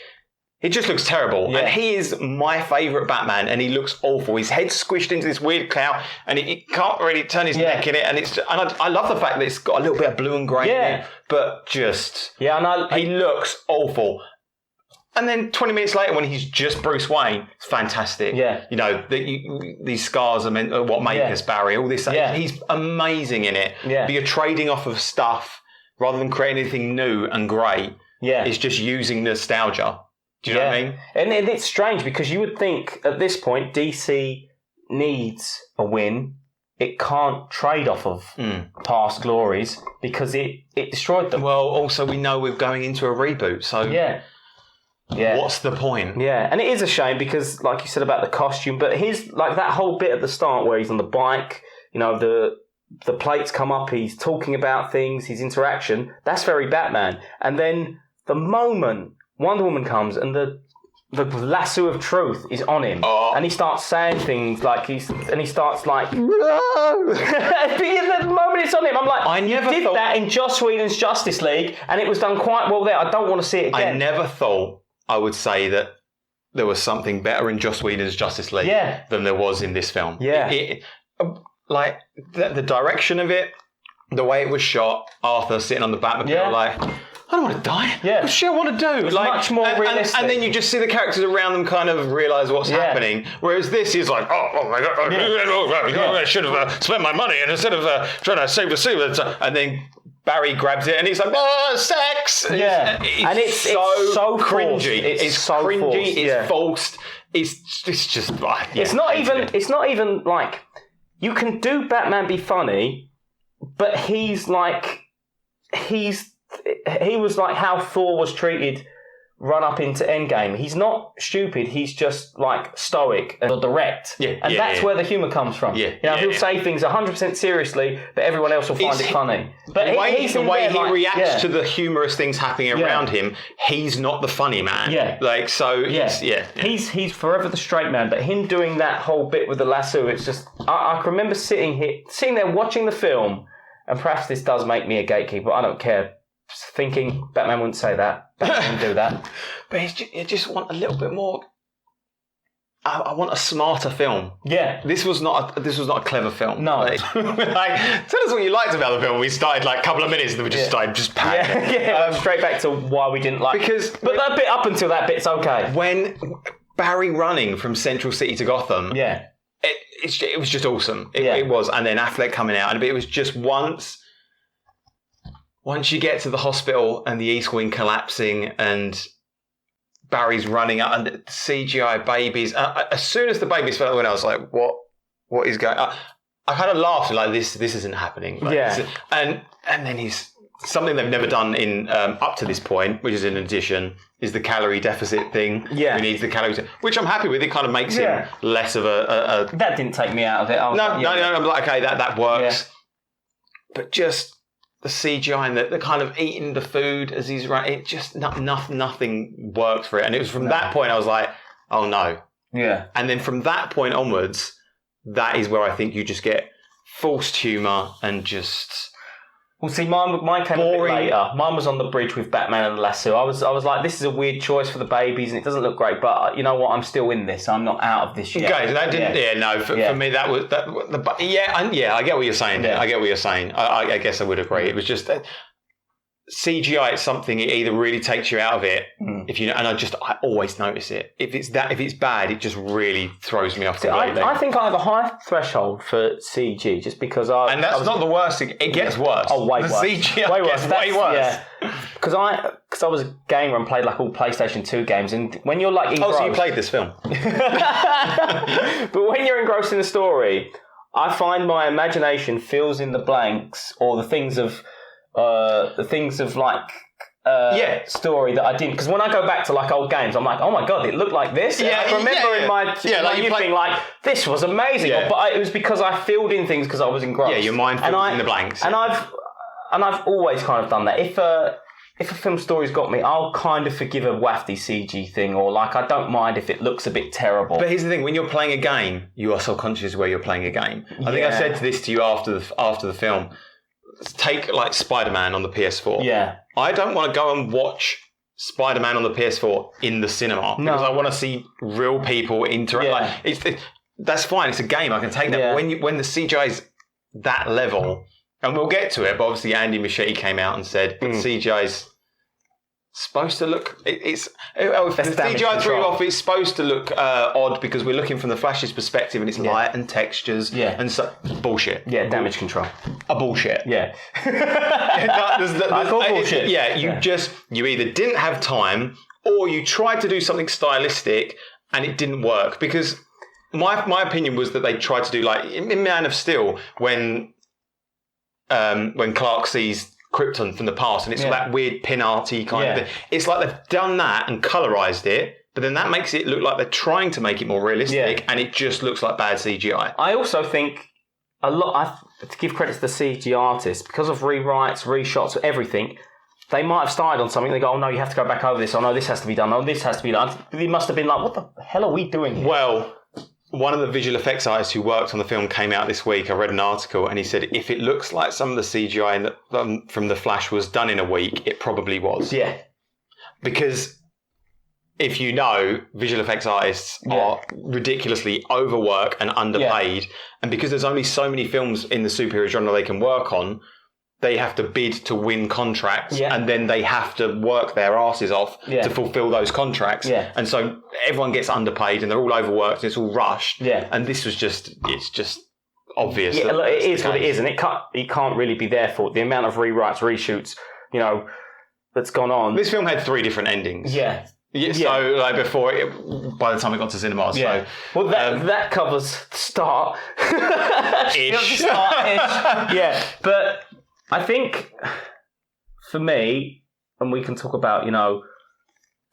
It just looks terrible. Yeah. And he is my favourite Batman, and he looks awful. His head's squished into this weird cloud, and he can't really turn his neck in it. And I love the fact that it's got a little bit of blue and grey in it, but just... Yeah, and he looks awful. And then 20 minutes later, when he's just Bruce Wayne, it's fantastic. Yeah. You know, these scars are what make us, Barry, all this stuff. Yeah. He's amazing in it. Yeah. But you're trading off of stuff rather than creating anything new and great. Yeah. It's just using nostalgia. Do you know what I mean? And it's strange because you would think at this point DC needs a win. It can't trade off of past glories because it destroyed them. Well, also we know we're going into a reboot, so what's the point? Yeah, and it is a shame because, like you said about the costume, but his like that whole bit at the start where he's on the bike, you know, the plates come up, he's talking about things, his interaction, that's very Batman. And then the moment Wonder Woman comes and the lasso of truth is on him, and he starts saying things like he starts like, the moment it's on him, I'm like, I never did that in Joss Whedon's Justice League, and it was done quite well there. I don't want to see it again. I never thought I would say that there was something better in Joss Whedon's Justice League than there was in this film. Yeah, like the direction of it, the way it was shot, Arthur sitting on the Batmobile, like, I don't want to die. Yeah. What shit I want to do? It's like, much more realistic. And then you just see the characters around them kind of realise what's happening. Whereas this is like, oh my God, I should have spent my money and instead of trying to save the suit. And then Barry grabs it and he's like, sex. Yeah. It's so cringy. It's so cringy. Forced. It's forced. It's just it's not even like, you can do Batman be funny, but he was like how Thor was treated run up into Endgame. He's not stupid. He's just like stoic and direct. Yeah, and that's where the humour comes from. Yeah, he'll say things 100% seriously, but everyone else will find it funny. But the way he reacts to the humorous things happening around him, he's not the funny man. Yeah, like so. He's forever the straight man. But him doing that whole bit with the lasso, it's just I can remember sitting there watching the film, and perhaps this does make me a gatekeeper. I don't care. Thinking Batman wouldn't say that. Batman wouldn't do that. But you just want a little bit more. I want a smarter film. Yeah, this was not a clever film. No, like, tell us what you liked about the film. We started like a couple of minutes and then we just started just packing. Straight back to why we didn't like. But that bit up until that bit's okay. When Barry running from Central City to Gotham, it was just awesome. It was, and then Affleck coming out, and it was just Once you get to the hospital and the East Wing collapsing and Barry's running up and CGI babies, as soon as the babies fell out, I was like, what is going on? I kind of laughed like this isn't happening. Like, and then he's something they've never done in up to this point, which is in addition, is the calorie deficit thing. Yeah. He needs the calories, which I'm happy with. It kind of makes him less of a... That didn't take me out of it. No, I'm like, okay, that works. Yeah. But just... the CGI and the kind of eating the food as he's running, it just nothing worked for it. And it was from that point I was like, oh no. Yeah. And then from that point onwards, that is where I think you just get forced humour and just... Well, see, mine came boring. A bit later. Mine was on the bridge with Batman and the lasso. I was like, this is a weird choice for the babies, and it doesn't look great. But you know what? I'm still in this. I'm not out of this yet. Okay, that didn't. Yeah, no. For me, that was that. I get what you're saying. Yeah. I get what you're saying. I guess I would agree. It was just CGI. It's something. It either really takes you out of it, if you know, and I always notice it. If it's bad, it just really throws me off completely. I think I have a high threshold for CG, just because and that's not the worst thing. It gets worse. Oh, way worse. CGI way worse. Way worse. Yeah. Because I was a gamer and played like all PlayStation 2 games, and when you're like engrossed... Oh, so you played this film. But when you're engrossed in the story, I find my imagination fills in the blanks, or the things of story that I didn't, because when I go back to like old games, I'm like, oh my god, it looked like this. And I remember in my youth being like, this was amazing. Yeah. But it was because I filled in things because I was engrossed. Yeah, your mind fills in the blanks. And I've always kind of done that. if a film story's got me, I'll kind of forgive a wafty CG thing, or like I don't mind if it looks a bit terrible. But here's the thing: when you're playing a game, you are subconscious where you're playing a game. I think I said this to you after the film. Take like Spider-Man on the PS4. Yeah, I don't want to go and watch Spider-Man on the PS4 in the cinema because I want to see real people interact. Like, that's fine. It's a game. I can take that. Yeah. But when the CGI is that level, and we'll get to it. But obviously, Andy Muschietti came out and said the CGI is supposed to look. If the CGI threw off, it's supposed to look odd because we're looking from the Flash's perspective and it's light and textures. Yeah. And so bullshit. Yeah, damage control. A bullshit. Yeah. I call bullshit. You either didn't have time or you tried to do something stylistic and it didn't work. Because my opinion was that they tried to do like in Man of Steel when Clark sees Krypton from the past, and it's that weird pin-arty kind of thing. It's like they've done that and colorized it, but then that makes it look like they're trying to make it more realistic, and it just looks like bad CGI. I also think to give credit to the CG artists, because of rewrites, reshots, everything, they might have started on something, they go, oh no, you have to go back over this, oh no, this has to be done, oh this has to be done. They must have been like, what the hell are we doing here? Well, one of the visual effects artists who worked on the film came out this week. I read an article and he said if it looks like some of the CGI from The Flash was done in a week, it probably was. Yeah. Because if you know, visual effects artists are ridiculously overworked and underpaid. And because there's only so many films in the superhero genre they can work on, they have to bid to win contracts and then they have to work their asses off to fulfill those contracts. Yeah. And so everyone gets underpaid and they're all overworked and it's all rushed. Yeah. And this was it's just obvious. Yeah, it is what it is, and it can't really be their fault. The amount of rewrites, reshoots, that's gone on. This film had 3 different endings. Yeah. So like before, by the time it got to cinema, so well that covers the start. Ish. Yeah, but I think for me, and we can talk about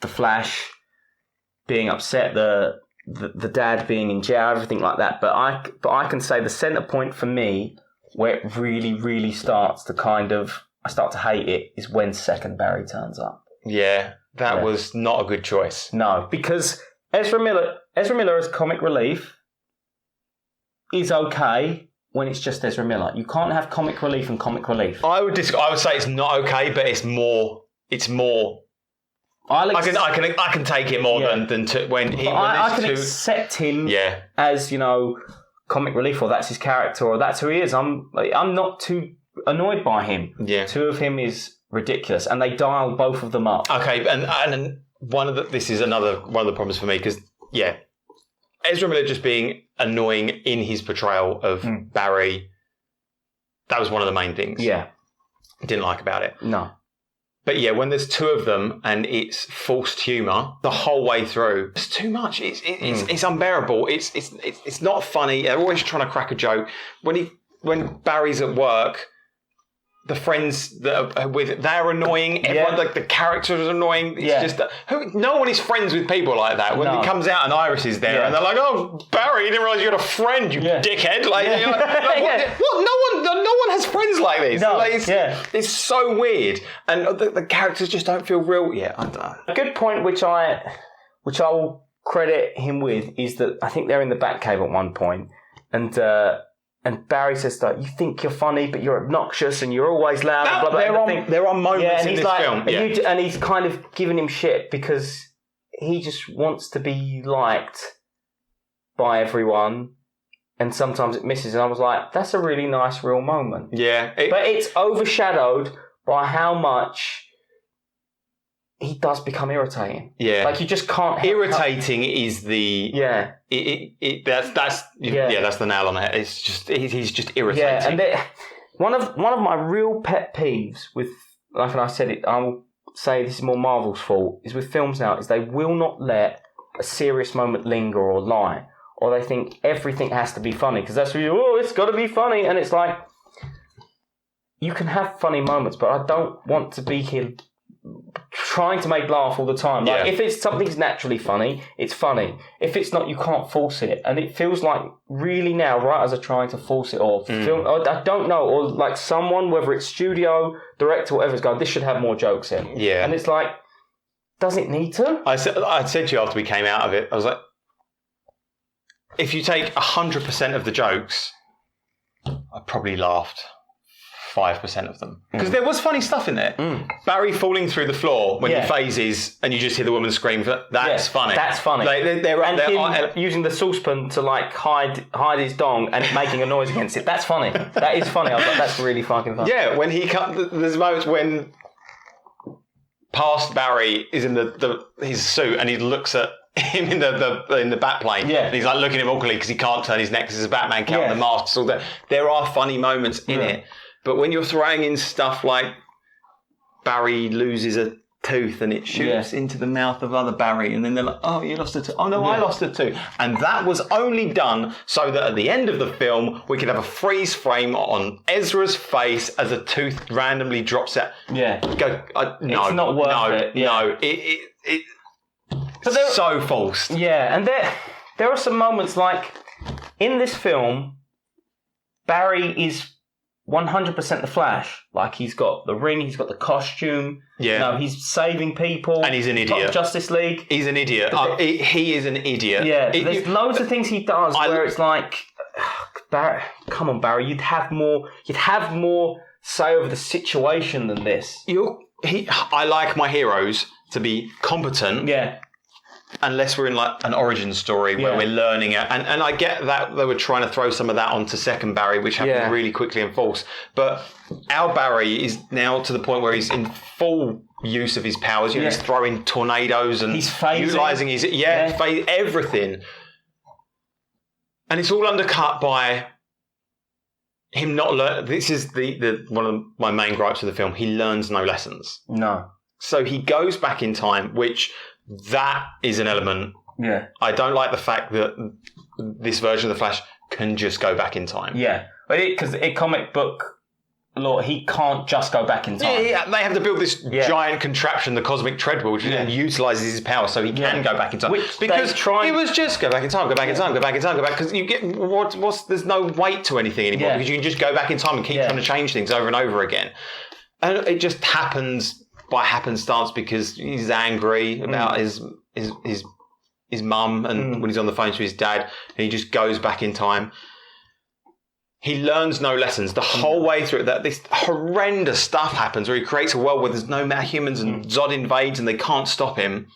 the Flash being upset, the dad being in jail, everything like that. But I can say the centre point for me, where it really, really starts to I start to hate it, is when second Barry turns up. Yeah, that was not a good choice. No, because Ezra Miller as comic relief is okay when it's just Ezra Miller. You can't have comic relief and comic relief. I would say it's not okay, but it's more. I can take it more than when he. I can accept him as comic relief, or that's his character, or that's who he is. I'm not too annoyed by him. Yeah, 2 of him is ridiculous, and they dial both of them up. Okay, and this is another one of the problems for me because Ezra Miller just being annoying in his portrayal of Barry, that was one of the main things. Yeah. Didn't like about it. No. But when there's 2 of them and it's forced humour the whole way through, it's too much. It's unbearable. It's not funny. They're always trying to crack a joke. When Barry's at work, the friends that are with they're annoying. Everyone, like the characters are annoying. It's just no one is friends with people like that. When it comes out and Iris is there and they're like, "Oh, Barry, you didn't realise you had a friend, you dickhead!" Like, what? No one has friends like this. No. It's so weird, and the characters just don't feel real. Yeah, I don't know. A good point, which I will credit him with, is that I think they're in the Batcave at one point, and Barry says that you think you're funny, but you're obnoxious and you're always loud. And blah, blah, blah. There are moments in this film. And he's kind of giving him shit because he just wants to be liked by everyone. And sometimes it misses. And I was like, that's a really nice, real moment. Yeah. But it's overshadowed by how much he does become irritating. Yeah. Like you just can't... Irritating is the... Yeah. That's the nail on it. It's just... He's just irritating. Yeah, and one of my real pet peeves with... Like I said, I will say this is more Marvel's fault, is with films now, is they will not let a serious moment linger or lie. Or they think everything has to be funny. Because that's it's got to be funny. And it's like... You can have funny moments, but I don't want to be here trying to make laugh all the time. Like Yeah. if it's something's naturally funny, it's funny. If it's not, you can't force it. And it feels like really now writers are trying to force it, or film. I don't know, or like someone, whether it's studio, director, whatever, is going, this should have more jokes in. Yeah. And it's like, does it need to? I said to you after we came out of it, I was like, if you take 100% of the jokes, I probably laughed 5% of them. Because there was funny stuff in there. Barry falling through the floor when he phases and you just hear the woman scream, that's funny. That's funny. Like, and him using the saucepan to like hide his dong and making a noise against it, that's funny. That is funny. I was like, that's really fucking funny. Yeah, when there's moments when past Barry is in his suit and he looks at him in the bat plane. Yeah. And he's like looking at him awkwardly because he can't turn his neck because there's a Batman count on the masks. All that. There are funny moments in it. But when you're throwing in stuff like Barry loses a tooth and it shoots into the mouth of other Barry, and then they're like, oh, you lost a tooth. Oh, no, I lost a tooth. And that was only done so that at the end of the film, we could have a freeze frame on Ezra's face as a tooth randomly drops out. Yeah. Go, no. It's not worth it. Yeah. No. It's so false. Yeah, and there are some moments like, in this film, Barry is 100% the Flash. Like, he's got the ring, he's got the costume. Yeah. You know, he's saving people. And he's an idiot. Justice League. He's an idiot. He is an idiot. Yeah. There's loads of things he does where it's like, Barry, come on, Barry, you'd have more say over the situation than this. I like my heroes to be competent. Yeah. Unless we're in like an origin story where we're learning it. And I get that they were trying to throw some of that onto second Barry, which happened really quickly and false. But our Barry is now to the point where he's in full use of his powers. You know, he's throwing tornadoes and he's phasing. Utilising his everything. And it's all undercut by him not learn. This is the one of my main gripes of the film. He learns no lessons. No. So he goes back in time, which that is an element. Yeah. I don't like the fact that this version of the Flash can just go back in time. Yeah. Because in comic book law, he can't just go back in time. Yeah, they have to build this giant contraption, the cosmic treadmill, which then utilises his power so he can go back in time. Because he was just go back in time, because you get there's no weight to anything anymore because you can just go back in time and keep trying to change things over and over again. And it just happens by happenstance because he's angry about his mum and when he's on the phone to his dad, and he just goes back in time. He learns no lessons the whole way through. That this horrendous stuff happens where he creates a world where there's no metahumans and Zod invades and they can't stop him.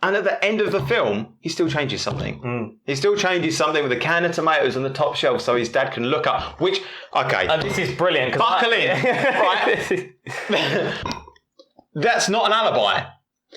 And at the end of the film, he still changes something. He still changes something with a can of tomatoes on the top shelf so his dad can look up. Which, this is brilliant. Buckle in, right? That's not an alibi.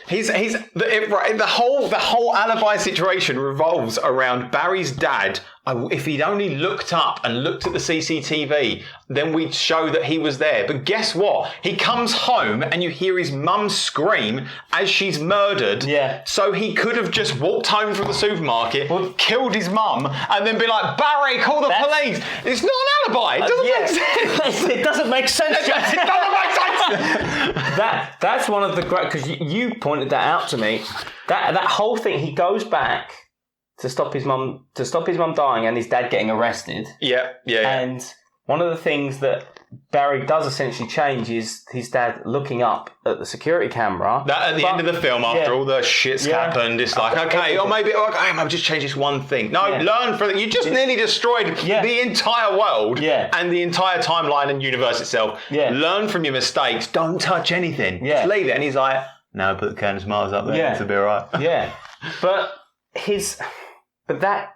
The whole alibi situation revolves around Barry's dad. If he'd only looked up and looked at the CCTV, then we'd show that he was there. But guess what? He comes home and you hear his mum scream as she's murdered. Yeah. So he could have just walked home from the supermarket, killed his mum, and then be like, Barry, call the police. It's not an alibi. It doesn't make sense. It doesn't make sense. It doesn't make sense. That's one of the great, because you pointed that out to me. That whole thing, he goes back to stop his mum dying and his dad getting arrested. Yeah. And one of the things that Barry does essentially change is his dad looking up at the security camera. That at the end of the film, after all the shit's happened, it's like, okay, or maybe I'll just change this one thing. No, learn from it. You just nearly destroyed the entire world and the entire timeline and universe itself. Yeah. Learn from your mistakes. Don't touch anything. Just leave it. And he's like, no, put the Candace Mars up there. It'll be all right. Yeah. But his dad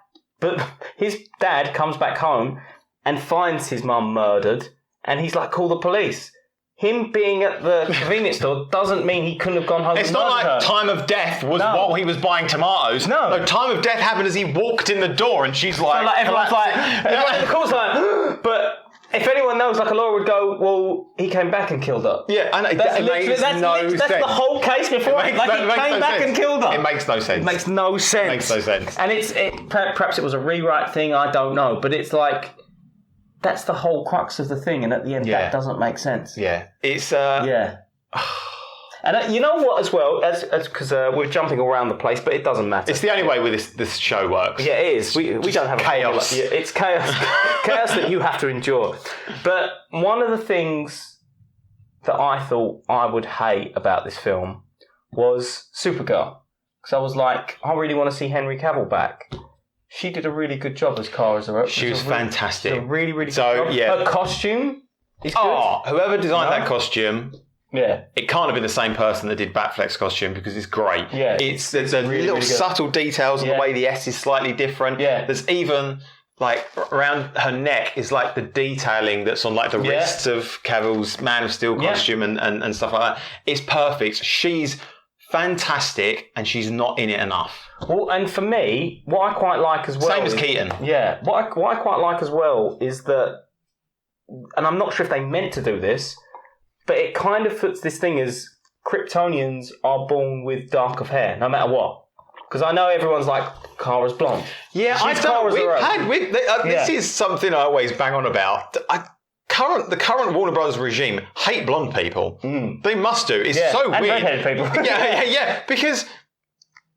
comes back home and finds his mum murdered, and he's like, call the police. Him being at the convenience store doesn't mean he couldn't have gone home. It's not like time of death was while he was buying tomatoes. No, time of death happened as he walked in the door, and she's like, everyone's like, of course, but if anyone knows, like a lawyer would go, well, he came back and killed her. Yeah, I know. That's the whole case before. He came back and killed her. It makes no sense. It makes no sense. And perhaps it was a rewrite thing, I don't know. But it's like, that's the whole crux of the thing. And at the end, that doesn't make sense. Yeah. It's... And And you know what, as well, because we're jumping around the place, but it doesn't matter. It's the only way with this show works. Yeah, it is. We don't have chaos. It's chaos, chaos that you have to endure. But one of the things that I thought I would hate about this film was Supergirl, because I was like, I really want to see Henry Cavill back. She did a really good job as Kara Zor-El. She was fantastic. A really, really good job. Yeah. Her costume is good. Oh, whoever designed that costume, yeah, it can't have been the same person that did Batfleck's costume because it's great. Yeah. There's a really, little really subtle details in the way the S is slightly different. Yeah. There's even like around her neck is like the detailing that's on like the wrists of Cavill's Man of Steel costume and stuff like that. It's perfect. She's fantastic and she's not in it enough. Well, and for me, what I quite like as well... Same as Keaton. Yeah. What I quite like as well is that, and I'm not sure if they meant to do this, but it kind of puts this thing as Kryptonians are born with dark of hair, no matter what. Because I know everyone's like, Kara's blonde. Yeah, this is something I always bang on about. The current Warner Brothers regime hate blonde people. They must do. It's so and weird. redheaded people. yeah. Because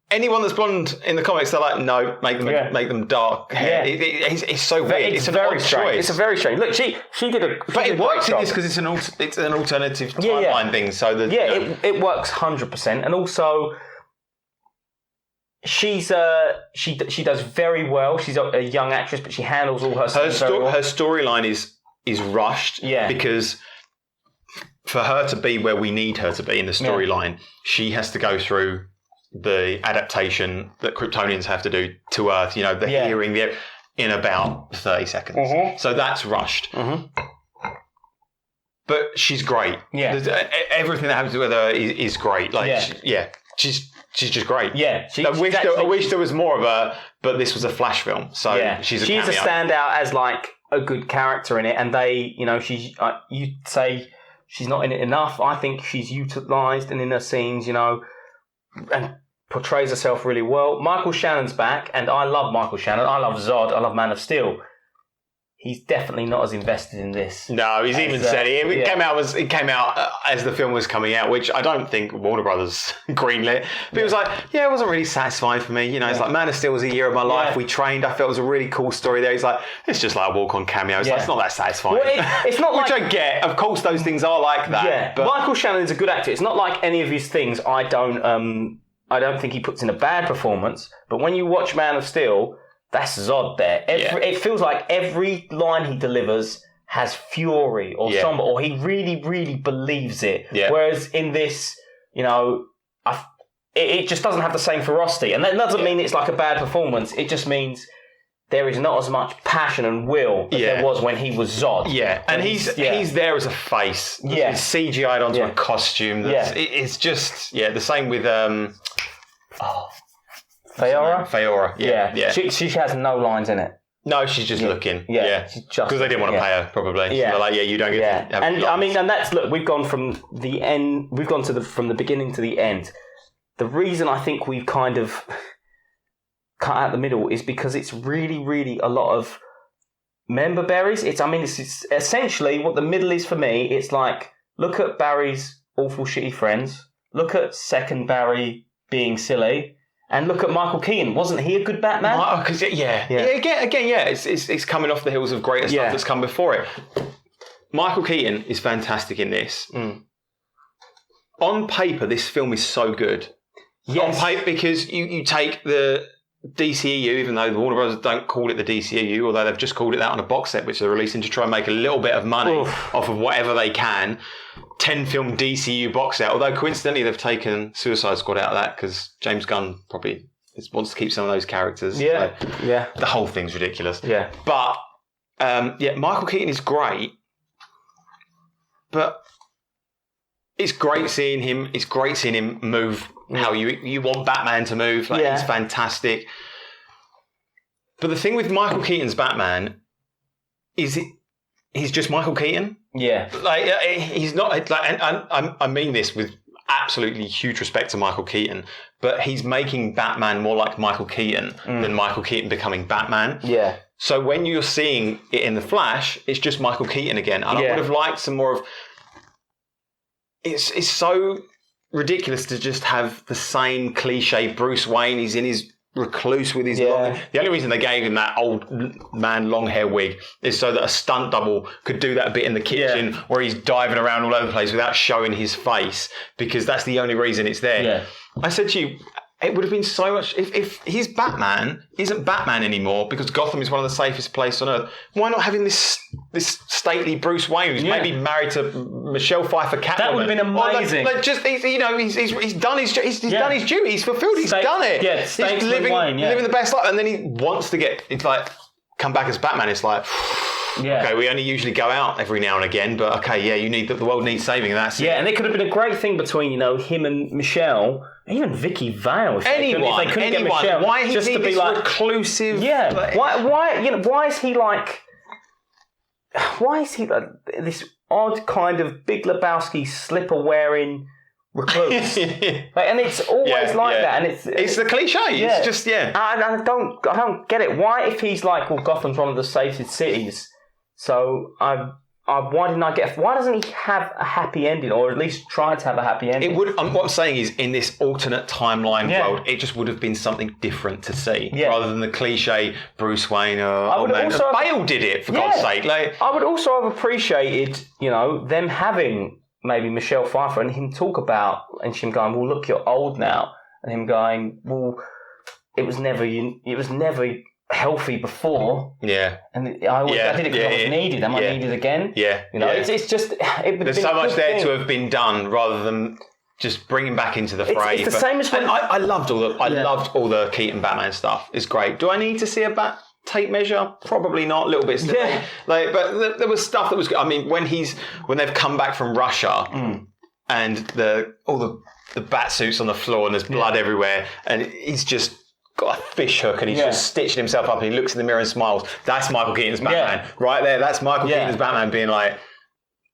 anyone that's blonde in the comics, they're like, no, make them dark hair. Yeah. It's so weird. It's a very strange. It's a very strange. Look, she did a. But it works in this because it's an alternative timeline thing. So it works 100%, and also. She does very well. She's a young actress, but she handles all her stuff very well. Her storyline is rushed because for her to be where we need her to be in the storyline, she has to go through the adaptation that Kryptonians have to do to Earth. You know, the hearing in about 30 seconds. Mm-hmm. So that's rushed. Mm-hmm. But she's great. Yeah, everything that happens with her is great. She's just great. Yeah. I wish there was more of her, but this was a Flash film, so she's a cameo. She's a standout as like a good character in it, and they, you know, you'd say she's not in it enough. I think she's utilised and in her scenes, you know, and portrays herself really well. Michael Shannon's back, and I love Michael Shannon. I love Zod. I love Man of Steel. He's definitely not as invested in this. No, he's even said it. It came out as the film was coming out, which I don't think Warner Brothers greenlit. But it was like, it wasn't really satisfying for me. You know, it's like Man of Steel was a year of my life. We trained. I felt it was a really cool story there. He's like, it's just like a walk-on cameo. It's, like, it's not that satisfying. Well, it's not like... Which I get. Of course, those things are like that. Yeah, but Michael Shannon is a good actor. It's not like any of his things. I don't think he puts in a bad performance. But when you watch Man of Steel... That's Zod there. It feels like every line he delivers has fury or somber, or he really, really believes it. Yeah. Whereas in this, you know, it just doesn't have the same ferocity. And that doesn't mean it's like a bad performance. It just means there is not as much passion and will as there was when he was Zod. Yeah, and he's there as a face. Yeah. He's CGI'd onto a costume. It's just, the same with... Feora? Yeah. She has no lines in it. No, she's just looking. Yeah. Because they didn't want to pay her, probably. Yeah. So they're like, you don't get to have and lines. I mean, and that's, look, we've gone from the end, we've gone to from the beginning to the end. The reason I think we've kind of cut out the middle is because it's really, really a lot of member berries. It's essentially what the middle is for me. It's like, look at Barry's awful shitty friends. Look at second Barry being silly. And look at Michael Keaton. Wasn't he a good Batman? It's coming off the heels of greater stuff that's come before it. Michael Keaton is fantastic in this. On paper, this film is so good. Yes. On paper, because you take the DCEU, even though the Warner Brothers don't call it the DCEU, although they've just called it that on a box set, which they're releasing to try and make a little bit of money off of whatever they can. 10-film DCU box set, although coincidentally they've taken Suicide Squad out of that because James Gunn probably wants to keep some of those characters. The whole thing's ridiculous. Yeah. But, Michael Keaton is great, but it's great seeing him. It's great seeing him move how you want Batman to move. It's fantastic. But the thing with Michael Keaton's Batman is he's just Michael Keaton. Yeah. He's not, and I mean this with absolutely huge respect to Michael Keaton, but he's making Batman more like Michael Keaton than Michael Keaton becoming Batman. Yeah. So when you're seeing it in The Flash, it's just Michael Keaton again. And I would have liked some more of... It's so ridiculous to just have the same cliche Bruce Wayne. He's in his recluse with his long... The only reason they gave him that old man long hair wig is so that a stunt double could do that bit in the kitchen where he's diving around all over the place without showing his face, because that's the only reason it's there. Yeah. I said to you, it would have been so much... If his Batman isn't Batman anymore because Gotham is one of the safest places on Earth, why not having this stately Bruce Wayne who's maybe married to Michelle Pfeiffer Catwoman? That would have been amazing. He's done his done his duty. He's fulfilled. He's done it. Yeah, he's living the best life, and then he wants to come back as Batman. It's like... Yeah. Okay, we only usually go out every now and again, but okay, yeah, the world needs saving. That's it. And it could have been a great thing between him and Michelle, even Vicky Vale. If they couldn't get Michelle, why is he this reclusive? Yeah. Why is he like? Why is he this odd kind of Big Lebowski slipper wearing recluse? And it's always that, and it's the cliche. It's just I don't get it. Why, if he's like, well, Gotham's one of the safest cities, so why doesn't he have a happy ending, or at least try to have a happy ending? It would. What I'm saying is, in this alternate timeline world, it just would have been something different to see, rather than the cliche Bruce Wayne. Bale did it, for God's sake. I would also have appreciated, them having maybe Michelle Pfeiffer and him talk about, and him going, well, look, you're old now, and him going, well, it was never healthy before. Yeah. And I did it because I was needed. Am I needed again? Yeah. It's just... There's so much there to have been done rather than just bringing back into the fray. It's the same as when... I loved all the Keaton Batman stuff. It's great. Do I need to see a tape measure? Probably not. A little bit still. Yeah. But there was stuff that was... I mean, when they've come back from Russia and all the bat suits on the floor and there's blood everywhere and he's just got a fish hook and he's just stitching himself up and he looks in the mirror and smiles. That's Michael Keaton's Batman. Right there. That's Michael Keaton's Batman being like,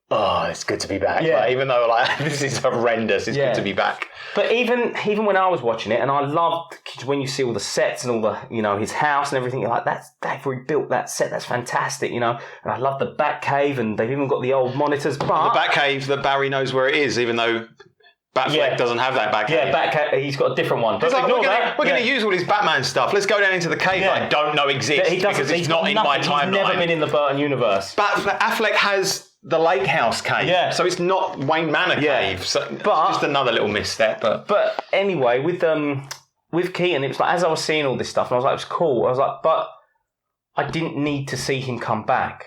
oh, it's good to be back. Yeah. Even though this is horrendous, it's good to be back. But even when I was watching it, and I loved when you see all the sets and all the, his house and everything, you're like, they've rebuilt that set, that's fantastic, and I love the Batcave, and they've even got the old monitors. But the Batcave that Barry knows where it is, even though Batfleck doesn't have that Batcave. Yeah, Batcave, he's got a different one. We're going to use all his Batman stuff. Let's go down into the cave that I don't know exists because it's not in my timeline. He's never been in the Burton universe. Affleck has the Lake House cave, so it's not Wayne Manor cave. So it's just another little misstep. But anyway, with Keaton, it was like, as I was seeing all this stuff, and I was like, it was cool. I was like, but I didn't need to see him come back.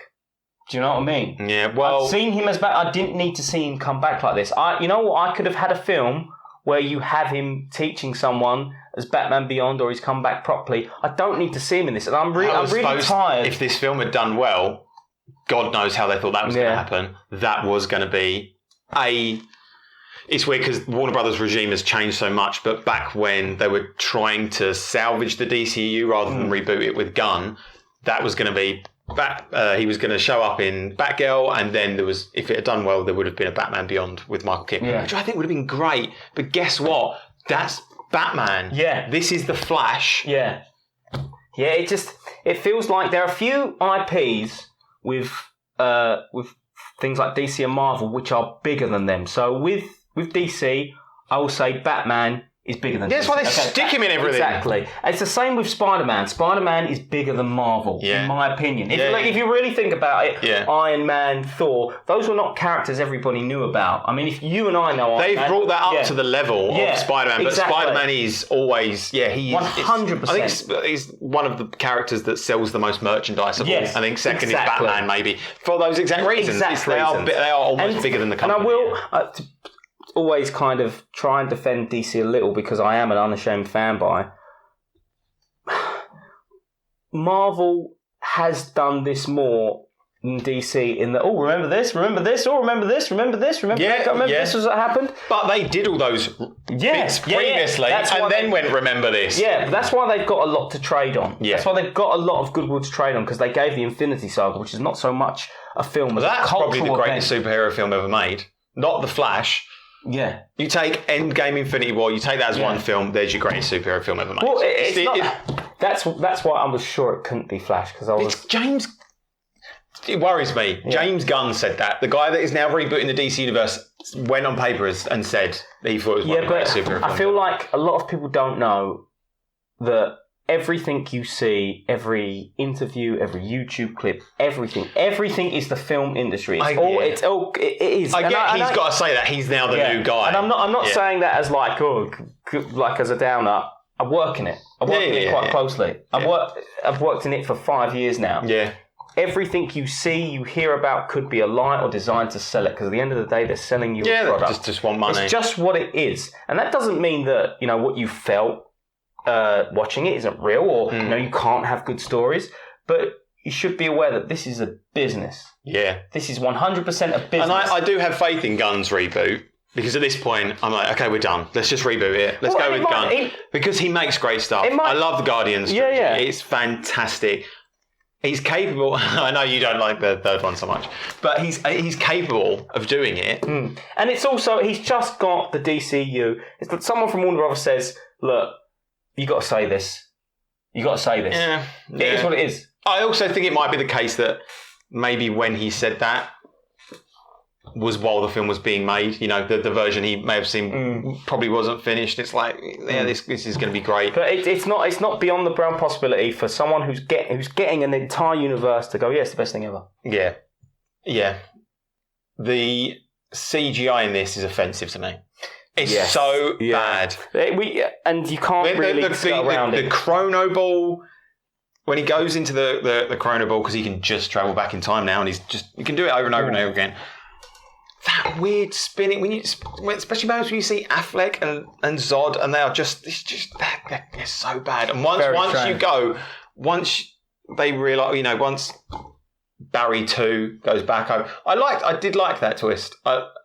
Do you know what I mean? Yeah, well... I've seen him as back. I didn't need to see him come back like this. You know what? I could have had a film where you have him teaching someone as Batman Beyond, or he's come back properly. I don't need to see him in this. And I'm really tired. If this film had done well, God knows how they thought that was going to happen. That was going to be It's weird because Warner Brothers regime has changed so much, but back when they were trying to salvage the DCU rather than reboot it with Gunn, that was going to be... he was going to show up in Batgirl, and then if it had done well, there would have been a Batman Beyond with Michael Keaton, which I think would have been great. But guess what? That's Batman. Yeah. This is the Flash. Yeah. Yeah, it feels like there are a few IPs with things like DC and Marvel which are bigger than them. So with DC, I will say Batman is bigger than... That's why they stick him in everything. Exactly. It's the same with Spider-Man. Spider-Man is bigger than Marvel, in my opinion. If you really think about it, Iron Man, Thor, those were not characters everybody knew about. I mean, if you and I know... They've brought that up to the level of Spider-Man, but Spider-Man is always... he is... 100%. I think he's one of the characters that sells the most merchandise of all. I think second is Batman, maybe. For those exact reasons. They are almost bigger than the company. And I will... always kind of try and defend DC a little because I am an unashamed fanboy. Marvel has done this more than DC in the remember this, this was what happened. But they did all those bits previously and then went, remember this. Yeah, but that's why they've got a lot to trade on. Yeah. That's why they've got a lot of goodwill to trade on, because they gave the Infinity Saga, which is not so much a film as a cultural probably the greatest superhero film ever made. Not The Flash. Yeah. You take Endgame, Infinity War, you take that as one film, there's your greatest superhero film ever made. Well, that's why I was sure it couldn't be Flash, because I was... It's James... It worries me. Yeah. James Gunn said that. The guy that is now rebooting the DC universe went on paper and said that he thought it was one of the greatest superhero films. I feel like a lot of people don't know that everything you see, every interview, every YouTube clip, everything is the film industry. It is. I get he's got to say that he's now the new guy. And I'm not saying that as like as a downer. I work in it. I work in it quite closely. I've worked in it for 5 years now. Yeah. Everything you see, you hear about could be a lie or designed to sell it, because at the end of the day, they're selling you a product. They just want money. It's just what it is. And that doesn't mean that, what you felt watching it isn't real, or, you can't have good stories. But you should be aware that this is a business. Yeah. This is 100% a business. And I do have faith in Gunn's reboot. Because at this point, I'm like, okay, we're done. Let's just reboot it. Let's go with Gunn. Because he makes great stuff. I love the Guardians. Yeah. It's fantastic. He's capable. I know you don't like the third one so much, but he's capable of doing it. And it's also, he's just got the DCU. It's that someone from Warner Brothers says, look, you got to say this. You got to say this. Yeah. It is what it is. I also think it might be the case that maybe when he said that was while the film was being made. The version he may have seen probably wasn't finished. It's like, this is going to be great. But it's not beyond the realm possibility for someone who's getting an entire universe to go, yeah, it's the best thing ever. Yeah. Yeah. The CGI in this is offensive to me. It's so bad. And you can't really go around it. The chrono ball, when he goes into the chrono ball, because he can just travel back in time now, and he can do it over and over and over again. That weird spinning, especially when you see Affleck and Zod, and they are they're so bad. And once they realise, once Barry 2 goes back over, I did like that twist,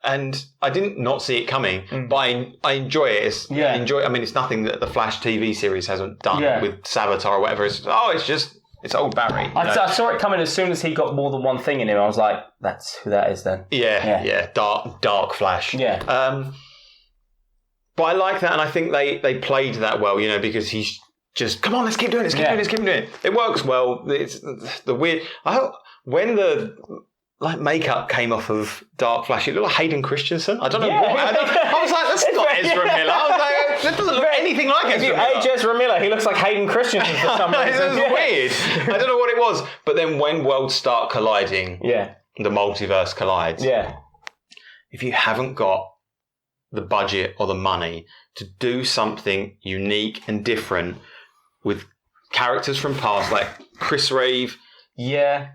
and I didn't not see it coming, but I enjoy it. It's nothing that the Flash TV series hasn't done with Savitar or whatever. It's old Barry. I saw it coming as soon as he got more than one thing in him. I was like, that's who that is then. Yeah. Dark Flash. Yeah. But I like that, and I think they played that well, because he's just, come on, let's keep doing it. It works well. It's the weird. I hope when the makeup came off of Dark Flash, it looked like Hayden Christensen. I don't know why. I was like, that's not Ezra Miller. I was like, that doesn't look anything like Ezra Miller. If you age Ezra Miller, he looks like Hayden Christensen for some reason. It was weird. I don't know what it was. But then when worlds start colliding, the multiverse collides. Yeah. If you haven't got the budget or the money to do something unique and different with characters from past, like Chris Reeve, a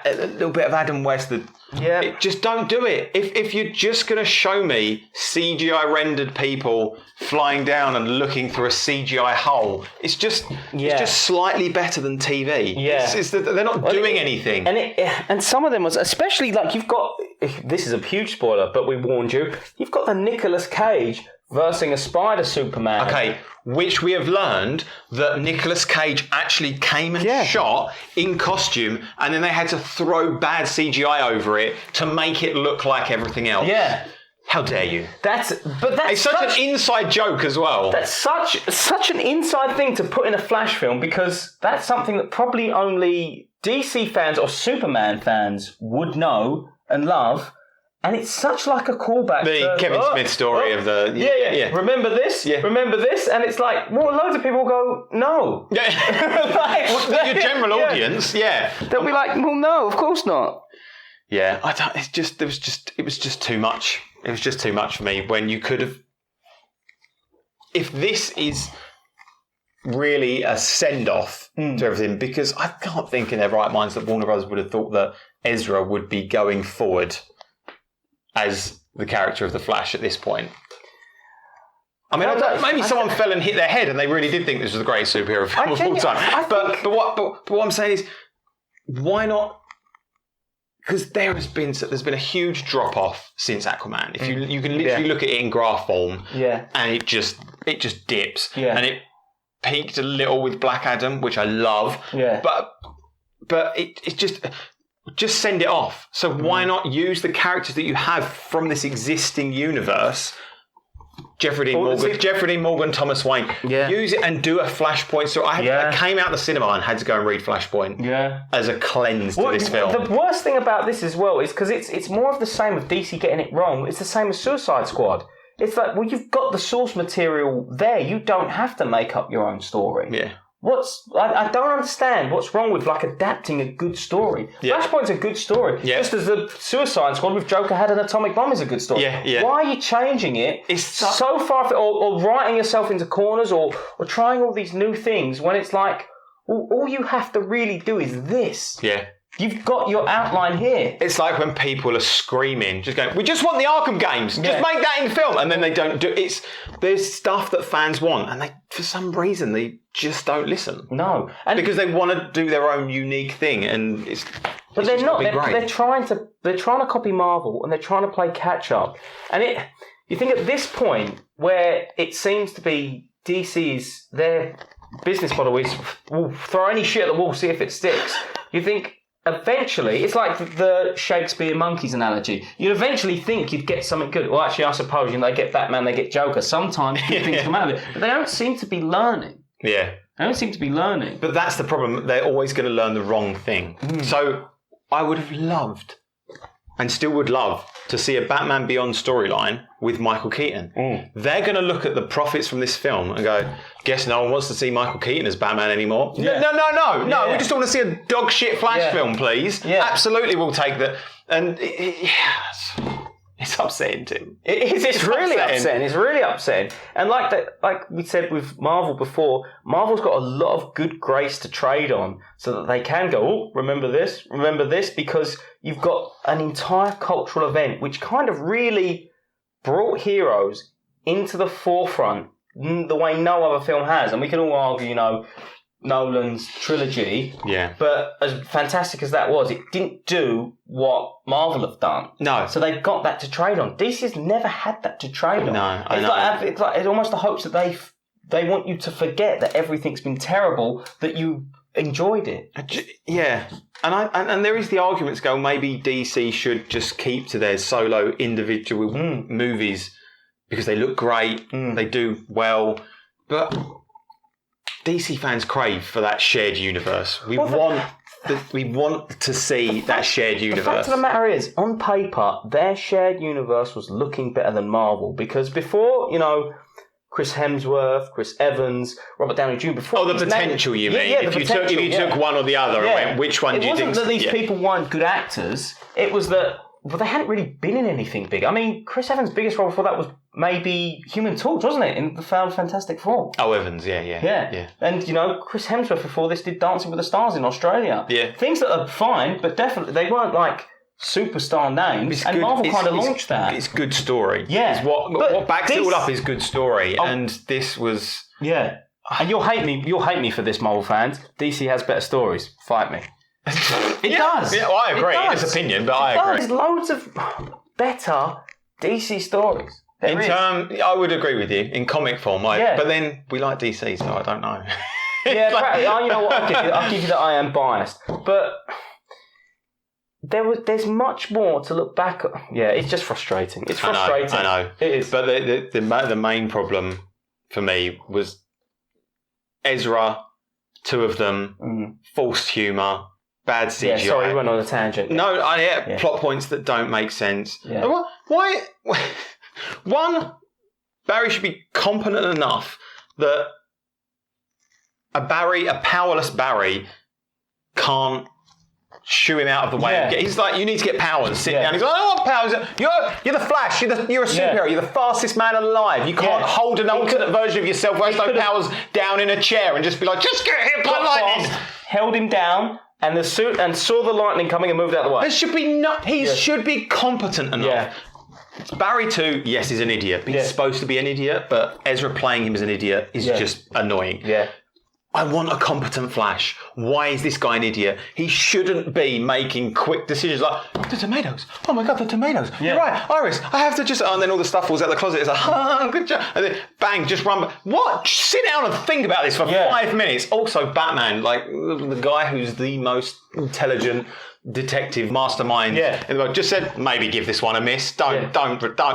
little bit of Adam West. Just don't do it. If you're just going to show me CGI rendered people flying down and looking through a CGI hole, it's just slightly better than TV. Yeah, they're not doing anything. And some of them was, especially like, you've got, this is a huge spoiler, but we warned you. You've got the Nicolas Cage versing a Spider Superman. Okay, which we have learned that Nicolas Cage actually came and shot in costume, and then they had to throw bad CGI over it to make it look like everything else. Yeah. How dare you? It's such an inside joke as well. That's such an inside thing to put in a Flash film, because that's something that probably only DC fans or Superman fans would know and love. And it's such like a callback. The Kevin Smith story of the... Yeah. Remember this? Yeah. Remember this? And it's like, loads of people go, no. Yeah. Your general audience, They'll be like, well, no, of course not. Yeah, it was just too much. It was just too much for me, when you could have... If this is really a send-off to everything, because I can't think in their right minds that Warner Bros. Would have thought that Ezra would be going forward as the character of the Flash at this point. I mean, maybe someone fell and hit their head and they really did think this was the greatest superhero film of all time. But what I'm saying is, why not? Because there's been a huge drop off since Aquaman. If you can literally look at it in graph form, and it just dips, and it peaked a little with Black Adam, which I love, but it just send it off. So why not use the characters that you have from this existing universe Jeffrey Dean Morgan, Thomas Wayne. Yeah. Use it and do a Flashpoint story. I came out the cinema and had to go and read Flashpoint as a cleanse to this film. The worst thing about this as well is because it's more of the same with DC getting it wrong. It's the same as Suicide Squad. It's like, well, you've got the source material there. You don't have to make up your own story. Yeah. I don't understand what's wrong with like adapting a good story. Yeah. Flashpoint's a good story. Yeah. Just as the Suicide Squad with Joker had an atomic bomb is a good story. Yeah, yeah. Why are you changing it? It's so far, or writing yourself into corners, or trying all these new things when it's like, well, all you have to really do is this. Yeah. You've got your outline here. It's like when people are screaming, just going, we just want the Arkham games. Just make that in film. And then they don't do it. There's stuff that fans want. And they, for some reason, they just don't listen. No. Because they want to do their own unique thing. And But they're not. They're trying to copy Marvel, and they're trying to play catch up. And you think at this point where it seems to be DC's, their business model is, we'll throw any shit at the wall, see if it sticks. You think, eventually, it's like the Shakespeare monkeys analogy. You'd eventually think you'd get something good. Well, actually, I suppose, they get Batman, they get Joker. Sometimes good things come out of it. But they don't seem to be learning. Yeah. They don't seem to be learning. But that's the problem. They're always going to learn the wrong thing. So I would have loved, and still would love, to see a Batman Beyond storyline with Michael Keaton. They're going to look at the profits from this film and go, guess no one wants to see Michael Keaton as Batman anymore. Yeah. No. We just want to see a dog shit Flash film, please. Yeah. Absolutely, we'll take that. And it's upsetting, Tim. It's really upsetting. It's really upsetting. And like we said with Marvel before, Marvel's got a lot of good grace to trade on so that they can go, oh, remember this, because you've got an entire cultural event which kind of really brought heroes into the forefront the way no other film has. And we can all argue, Nolan's trilogy. Yeah. But as fantastic as that was, it didn't do what Marvel have done. No. So they've got that to trade on. DC's never had that to trade on. No, it's almost the hopes that they want you to forget that everything's been terrible, that you enjoyed it. Yeah. And there is the argument to go, maybe DC should just keep to their solo individual movies because they look great, they do well, but DC fans crave for that shared universe. We want to see that shared universe. The fact of the matter is, on paper, their shared universe was looking better than Marvel, because before, Chris Hemsworth, Chris Evans, Robert Downey Jr. before. Oh, the potential, you mean? If you took one or the other and went, which one do you think? It wasn't that these people weren't good actors. It was that they hadn't really been in anything big. I mean, Chris Evans' biggest role before that was maybe Human Torch, wasn't it? In the Fantastic Four. Oh, Evans, yeah. And, Chris Hemsworth before this did Dancing with the Stars in Australia. Yeah. Things that are fine, but definitely they weren't like superstar names, and Marvel kind of launched that. It's good story. Yeah. It's what backs it all up is good story, and this was... Yeah. And you'll hate me for this, Marvel fans. DC has better stories. Fight me. It does. Yeah, well, I agree. It's opinion, but I agree. There's loads of better DC stories. I would agree with you in comic form. But then we like DC, so I don't know. You know what? I'll give you that I am biased, but there's much more to look back at. Yeah, it's just frustrating. It's frustrating. I know. It is. But the main problem for me was Ezra, two of them, forced humour, bad CGI. Yeah, sorry, we went on a tangent. No, plot points that don't make sense. Yeah. Why? One, Barry should be competent enough that a powerless Barry can't shoo him out of the way. Yeah. He's like, you need to get powers. Sit down. He's like, I don't want powers. You're the Flash. You're a superhero. You're the fastest man alive. You can't hold an alternate version of yourself who has no powers down in a chair and just be like, just get hit by lightning. Held him down and saw the lightning coming and moved out of the way. He should be competent enough. Yeah. Barry too, yes, he's an idiot. He's supposed to be an idiot, but Ezra playing him as an idiot is just annoying. Yeah. I want a competent Flash. Why is this guy an idiot? He shouldn't be making quick decisions like, the tomatoes. Oh my God, the tomatoes. Yeah. You're right, Iris, I have to just... and then all the stuff falls out of the closet. It's like, good job. And then bang, just run. What? Sit down and think about this for 5 minutes. Also, Batman, like the guy who's the most intelligent detective mastermind in the world, just said, maybe give this one a miss. Don't,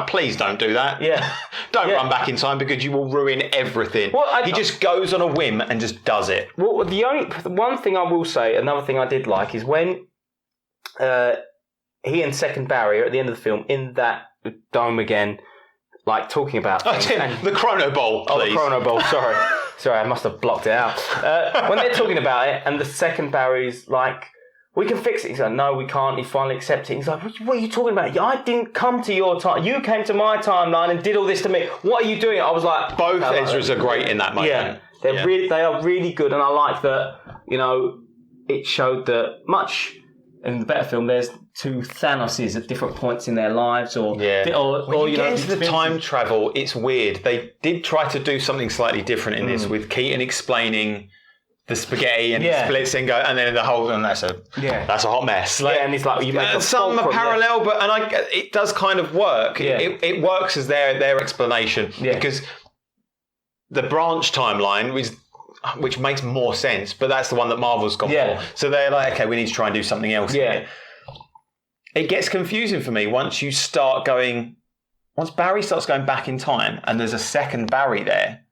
please don't do that. Yeah. Don't run back in time because you will ruin everything. Well, he just goes on a whim and just does it. Well, the one thing I will say, another thing I did like is when he and Second Barry are at the end of the film in that dome again, like talking about things. The Chrono Bowl, please. Oh, the Chrono Bowl, sorry. Sorry, I must have blocked it out. When they're talking about it and the Second Barry's like, we can fix it. He's like, no, we can't. He finally accepts it. He's like, what are you talking about? I didn't come to your time. You came to my timeline and did all this to me. What are you doing? I was like... Both Ezras are great in that moment. Yeah, they are really good. And I like that, it showed that much in the better film, there's two Thanoses at different points in their lives. Or when you get into the time travel, it's weird. They did try to do something slightly different in this with Keaton explaining... the spaghetti and he splits and go, and then the whole, and that's a hot mess. Like, and it's like you make some are parallel, but it does kind of work. Yeah. It works as their explanation because the branch timeline which makes more sense, but that's the one that Marvel's gone for. So they're like, okay, we need to try and do something else. Here. It gets confusing for me once Barry starts going back in time, and there's a second Barry there.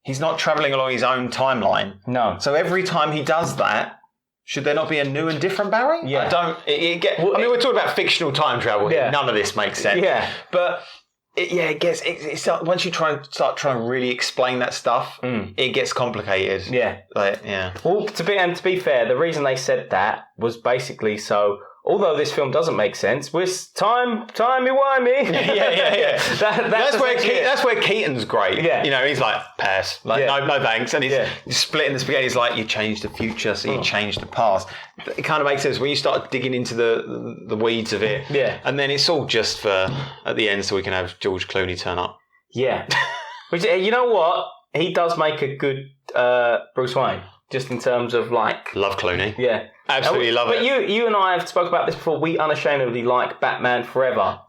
He's not travelling along his own timeline. No. So every time he does that, should there not be a new and different Barry? Yeah. We're talking about fictional time travel here. Yeah. None of this makes sense. Yeah. But once you start trying to really explain that stuff, it gets complicated. Yeah. Well, to be fair, the reason they said that was basically so... Although this film doesn't make sense, with timey-wimey. Yeah. That's where Keaton's great. Yeah. He's like, pass. Like, no thanks. And he's splitting the spaghetti. He's like, you changed the future, so you changed the past. It kind of makes sense when you start digging into the weeds of it. Yeah. And then it's all just for, at the end, so we can have George Clooney turn up. Yeah. Which, you know what? He does make a good Bruce Wayne. Just in terms of like... Love Clooney. Yeah. Absolutely love it. But you and I have spoke about this before. We unashamedly like Batman Forever.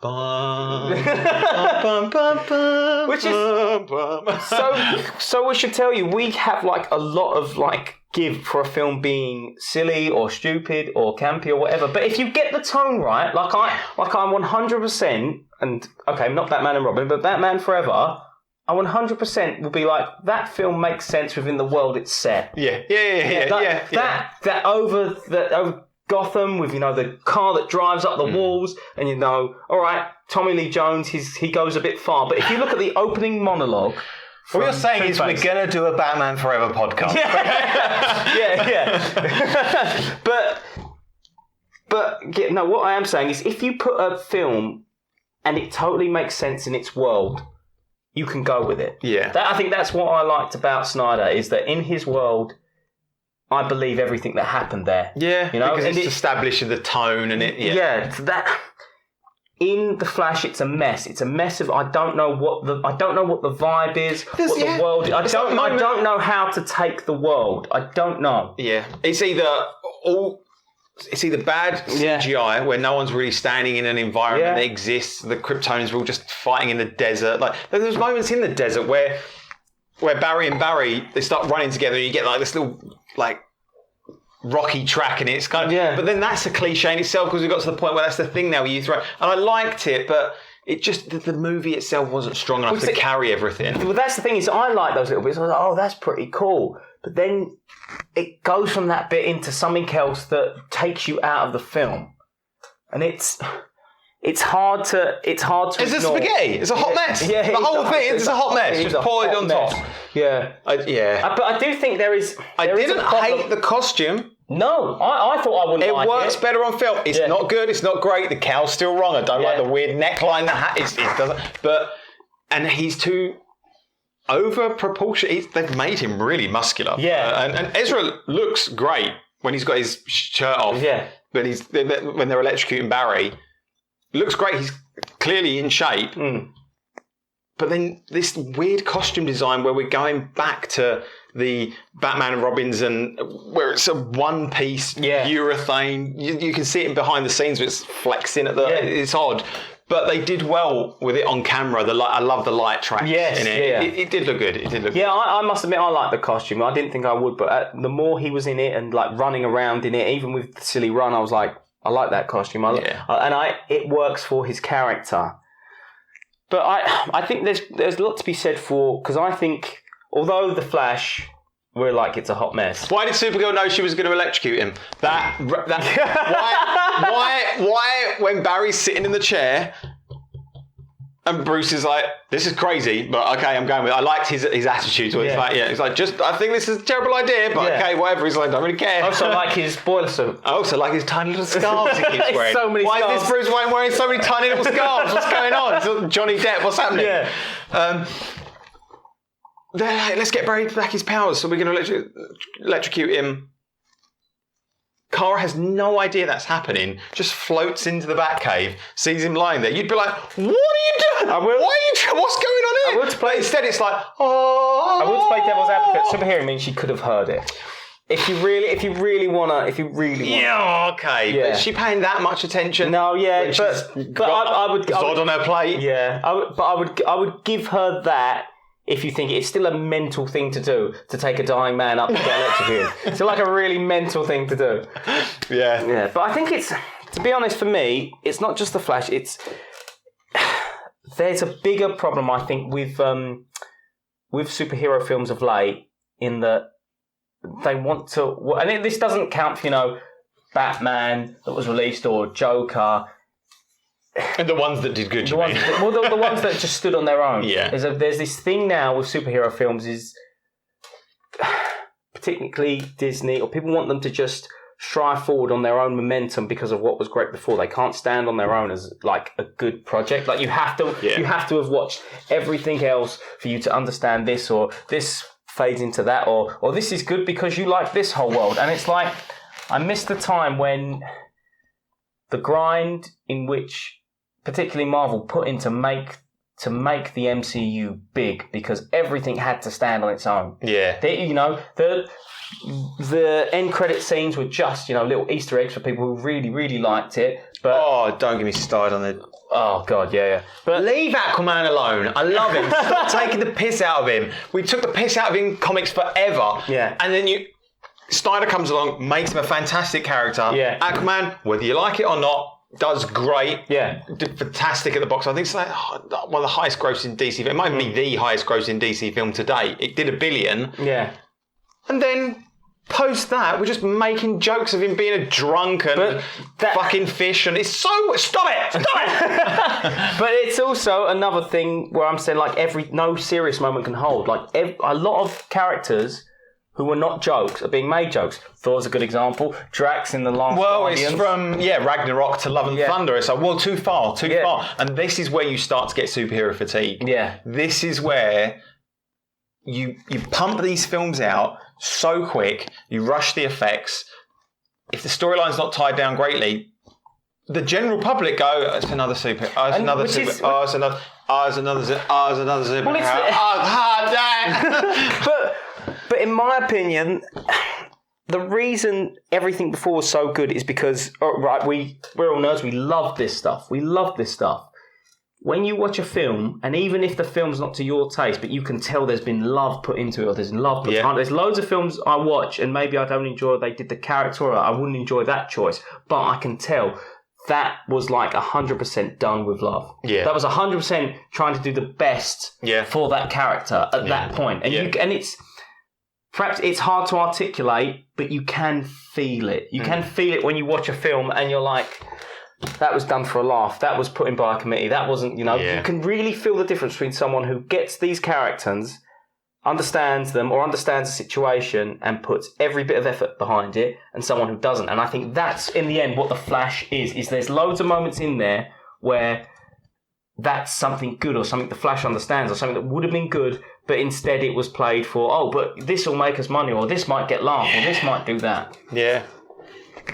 Which is... So we should tell you, we have like a lot of like give for a film being silly or stupid or campy or whatever. But if you get the tone right, I'm 100%, and okay, not Batman and Robin, but Batman Forever... I 100% will be like, that film makes sense within the world it's set. Yeah. That over Gotham with, the car that drives up the walls and, all right, Tommy Lee Jones, he goes a bit far. But if you look at the opening monologue... What you're saying is we're going to do a Batman Forever podcast. Yeah. But what I am saying is if you put a film and it totally makes sense in its world... you can go with it. Yeah. I think that's what I liked about Snyder, is that in his world, I believe everything that happened there. Yeah, because it's establishing the tone and it... Yeah, that... In The Flash, it's a mess. It's a mess of... I don't know what the vibe is, the world is. I don't know how to take the world. I don't know. Yeah. It's either bad CGI where no one's really standing in an environment that exists. The Kryptonians are all just fighting in the desert. Like there's moments in the desert where Barry and Barry, they start running together and you get like this little like rocky track and it's kind of but then that's a cliche in itself because we got to the point where that's the thing now where you throw and I liked it, but it just the movie itself wasn't strong enough to carry everything. Well, that's the thing is I like those little bits. I was like, oh, that's pretty cool. But then it goes from that bit into something else that takes you out of the film, and it's hard to It's a spaghetti. It's a hot mess. Yeah, the whole thing is a hot mess. Just pour it on top. Yeah, but I do think there is. I didn't hate the costume. No, I thought I wouldn't like it. It works better on film. It's not good. It's not great. The cow's still wrong. I don't like the weird neckline. The hat. It doesn't. And he's too. Over proportion. They've made him really muscular. Yeah. And Ezra looks great when he's got his shirt off. Yeah. When they're electrocuting Barry. Looks great. He's clearly in shape. But then this weird costume design where we're going back to the Batman and Robins and where it's a one-piece urethane. You can see it behind the scenes where it's flexing at the... It's odd. But they did well with it on camera. I love the light tracks in it. It did look good. I must admit, I like the costume. I didn't think I would, but the more he was in it and like running around in it, even with the silly run, I was like, I like that costume. It works for his character. But I think there's a lot to be said for, because I think although the Flash, we're like, it's a hot mess. Why did Supergirl know she was going to electrocute him? Why when Barry's sitting in the chair and Bruce is like, this is crazy, but okay, I'm going with it. I liked his attitude. So it's like, I think this is a terrible idea, but okay, whatever. He's like, I don't really care. I also like his boiler suit. I also like his tiny little scarves he keeps wearing. So many Why scarves. is this Bruce Wayne wearing so many tiny little scarves? What's going on? It's Johnny Depp. What's happening? Yeah. They're like, let's get Barry back his powers, so we're going to electrocute him. Kara has no idea that's happening, just floats into the Batcave, sees him lying there. You'd be like, what are you doing? What's going on here? Instead, it's like, oh. I would play devil's advocate. Superhero means she could have heard it. If you really wanna. Yeah, okay. Yeah. But is she paying that much attention? No, yeah, but I would. Zod on her plate. Yeah, I would give her that. If you think it's still a mental thing to do, to take a dying man up and get electrocuted. It's still like a really mental thing to do. Yeah. Yeah, but I think it's, to be honest, for me, it's not just the Flash. There's a bigger problem, I think, with superhero films of late, in that they want to, and this doesn't count for, Batman that was released or Joker. And the ones that did good, the ones that just stood on their own. Yeah. There's this thing now with superhero films, is particularly Disney, or people want them to just strive forward on their own momentum because of what was great before. They can't stand on their own as like a good project. Like you have to have watched everything else for you to understand this, or this fades into that, or this is good because you like this whole world. And it's like, I miss the time when the grind in which particularly Marvel put in to make the MCU big, because everything had to stand on its own. Yeah. The end credit scenes were just, little Easter eggs for people who really, really liked it. But don't get me started on it. Oh God, yeah. But leave Aquaman alone. I love him. Stop taking the piss out of him. We took the piss out of him in comics forever. Yeah. And then Snyder comes along, makes him a fantastic character. Yeah. Aquaman, whether you like it or not, does great. Yeah. Did fantastic at the box. I think it's like one of the highest grossing DC film. It might be the highest grossing DC film to date. It did $1 billion. Yeah. And then post that, we're just making jokes of him being a drunk and fucking fish, and it's so... Stop it! But it's also another thing where I'm saying, like, no serious moment can hold. Like, a lot of characters who are not jokes are being made jokes. Thor's a good example. Drax in the last Guardians. It's from Ragnarok to Love and Thunder. It's like, too far. And this is where you start to get superhero fatigue. Yeah. This is where you pump these films out so quick, you rush the effects. If the storyline's not tied down greatly, the general public go, it's another super. It's another super. It's another super. But in my opinion, the reason everything before was so good is because, we're all nerds, we love this stuff. When you watch a film, and even if the film's not to your taste, but you can tell there's been love put into it, or there's love put behind it. There's loads of films I watch, and maybe I don't enjoy they did the character, or I wouldn't enjoy that choice, but I can tell that was like 100% done with love. Yeah. That was 100% trying to do the best for that character at that point. And it's... Perhaps it's hard to articulate, but you can feel it. You can feel it when you watch a film and you're like, that was done for a laugh. That was put in by a committee. That wasn't, you can really feel the difference between someone who gets these characters, understands them or understands the situation and puts every bit of effort behind it, and someone who doesn't. And I think that's, in the end, what The Flash is there's loads of moments in there where that's something good, or something The Flash understands, or something that would have been good, but instead it was played for, but this will make us money, or this might get laughed, or this might do that. Yeah.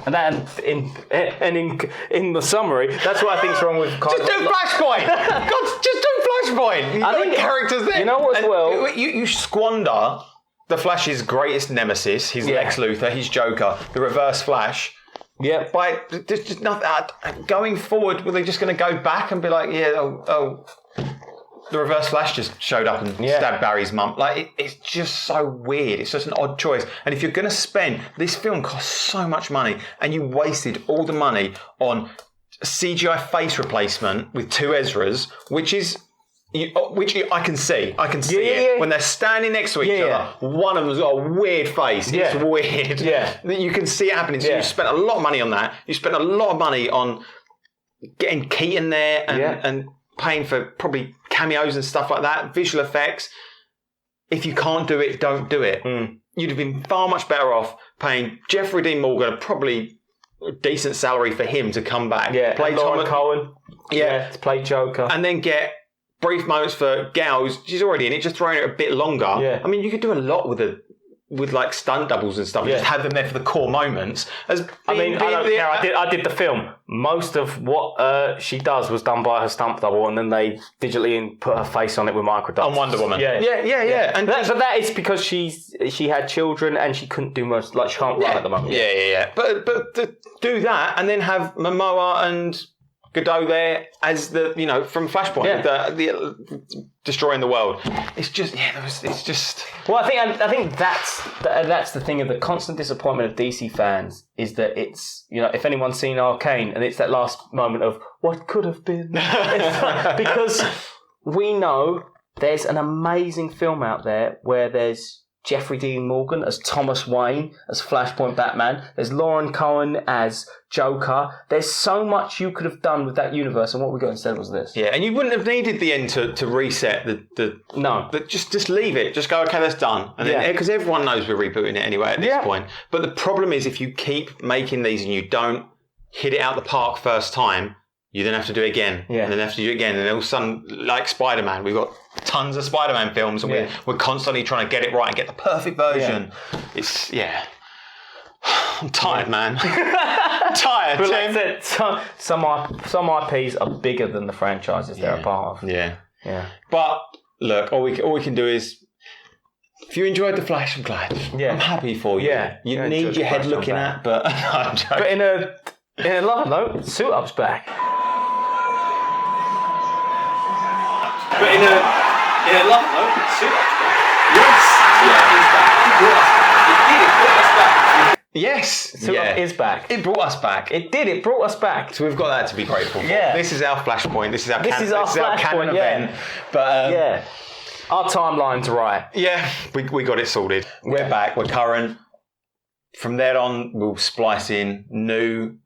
And that, in the summary, that's what I think's wrong with... Just do Flashpoint! God, just do Flashpoint! I think characters there. You know what, as well... You squander the Flash's greatest nemesis, his Lex Luthor, his Joker, the Reverse Flash, Yeah. There's just nothing. Going forward, were they just going to go back and be like, the Reverse Flash just showed up and stabbed Barry's mum? Like, it's just so weird. It's just an odd choice. And if you're going to spend, this film costs so much money, and you wasted all the money on CGI face replacement with two Ezras, which I can see. I can see it. When they're standing next to each other, one of them's got a weird face. It's weird. Yeah. You can see it happening. So you spent a lot of money on that. You spent a lot of money on getting Keaton there and paying for probably cameos and stuff like that, visual effects. If you can't do it, don't do it. You'd have been far much better off paying Jeffrey Dean Morgan probably a decent salary for him to come back. Yeah, play Lauren Cohen. Yeah, to play Joker. And then get brief moments for Gals. She's already in it, just throwing it a bit longer. Yeah. I mean, you could do a lot with like stunt doubles and stuff. Just have them there for the core moments. I don't care. I did the film. Most of what she does was done by her stunt double, and then they digitally put her face on it with microdots. On Wonder Woman. Yeah. And but that is because she had children and she couldn't do much. Like, she can't run at the moment. Yeah. But to do that and then have Momoa and Godot there as from Flashpoint, the destroying the world. It's just, it's just. Well, I think that's the thing of the constant disappointment of DC fans is that it's, if anyone's seen Arcane, and it's that last moment of what could have been, because we know there's an amazing film out there where there's Jeffrey Dean Morgan as Thomas Wayne, as Flashpoint Batman. There's Lauren Cohen as Joker. There's so much you could have done with that universe, and what we got instead was this. Yeah, and you wouldn't have needed the end to reset No. Just leave it. Just go, okay, that's done. And then, because everyone knows we're rebooting it anyway at this point. But the problem is, if you keep making these and you don't hit it out the park first time, you then have to do it again. Yeah. And then have to do it again. And all of a sudden, like Spider-Man, we've got tons of Spider-Man films, and we're constantly trying to get it right and get the perfect version. Yeah. I'm tired, man. I'm tired. But like I said, some IPs are bigger than the franchises they're a part of. Yeah. But look, all we can do is, if you enjoyed The Flash, I'm glad. Yeah. I'm happy for you. Yeah. You need your head looking at, but I'm joking. But in a love note, Suit Up's back. But in a love note, Suit Up's back. Yes. He's back. It brought us back. Yes. Suit Up is back. It brought us back. It brought us back. So we've got that to be grateful for. Yeah. This is our flashpoint. This is our Flashpoint, canon event. But our timeline's right. Yeah, we got it sorted. We're back. We're current. From there on, we'll splice in new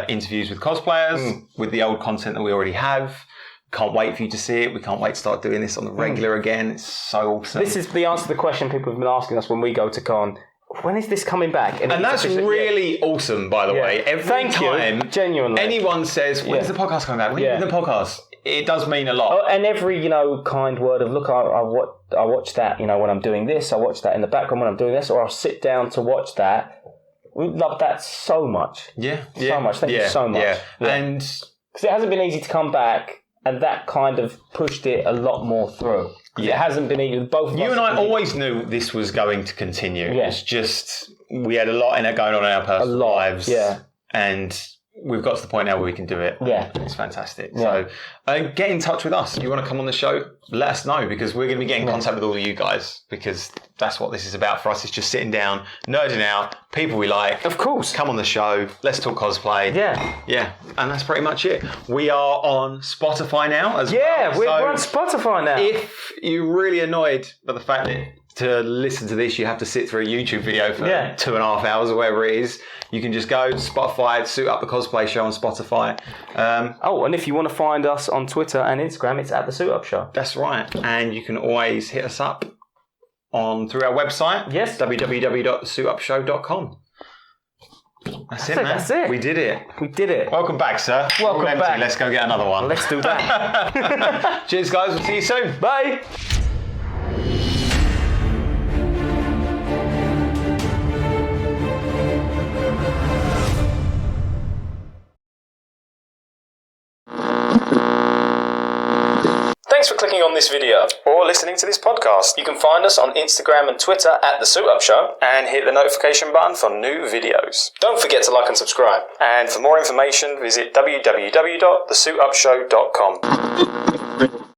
interviews with cosplayers with the old content that we already have. Can't wait for you to see it. We can't wait to start doing this on the regular again. It's so awesome. This is the answer to the question people have been asking us when we go to con. When is this coming back? And that's really awesome, by the way. Every time genuinely, anyone says, when's the podcast coming back? When is the podcast? It does mean a lot. Oh, and every, kind word of, look, I watch that, when I'm doing this. I watch that in the background when I'm doing this. Or I'll sit down to watch that. We love that so much. So much. Thank you so much. Yeah. And because it hasn't been easy to come back, and that kind of pushed it a lot more through. It hasn't been easy. Both of you and I always knew this was going to continue. Yeah. It's just we had a lot in it going on in our personal lives. Yeah. And we've got to the point now where we can do it. Yeah. It's fantastic. Yeah. So get in touch with us. If you want to come on the show, let us know, because we're going to be getting in contact with all of you guys, because that's what this is about for us. It's just sitting down, nerding out, people we like. Of course. Come on the show. Let's talk cosplay. Yeah. Yeah. And that's pretty much it. We are on Spotify now as well. Yeah, we're on Spotify now. If you're really annoyed by the fact that to listen to this, you have to sit through a YouTube video for 2.5 hours or whatever it is, you can just go to Spotify, Suit Up the Cosplay Show on Spotify. And if you want to find us on Twitter and Instagram, it's at the Suit Up Show. That's right. And you can always hit us up through our website. Yes. www.suitupshow.com. That's it, man. That's it. We did it. Welcome back, sir. Welcome back. Let's go get another one. Let's do that. Cheers, guys. We'll see you soon. Bye. Thanks for clicking on this video. Or listening to this podcast. You can find us on Instagram and Twitter at The Suit Up Show. And hit the notification button for new videos. Don't forget to like and subscribe. And for more information, visit www.thesuitupshow.com.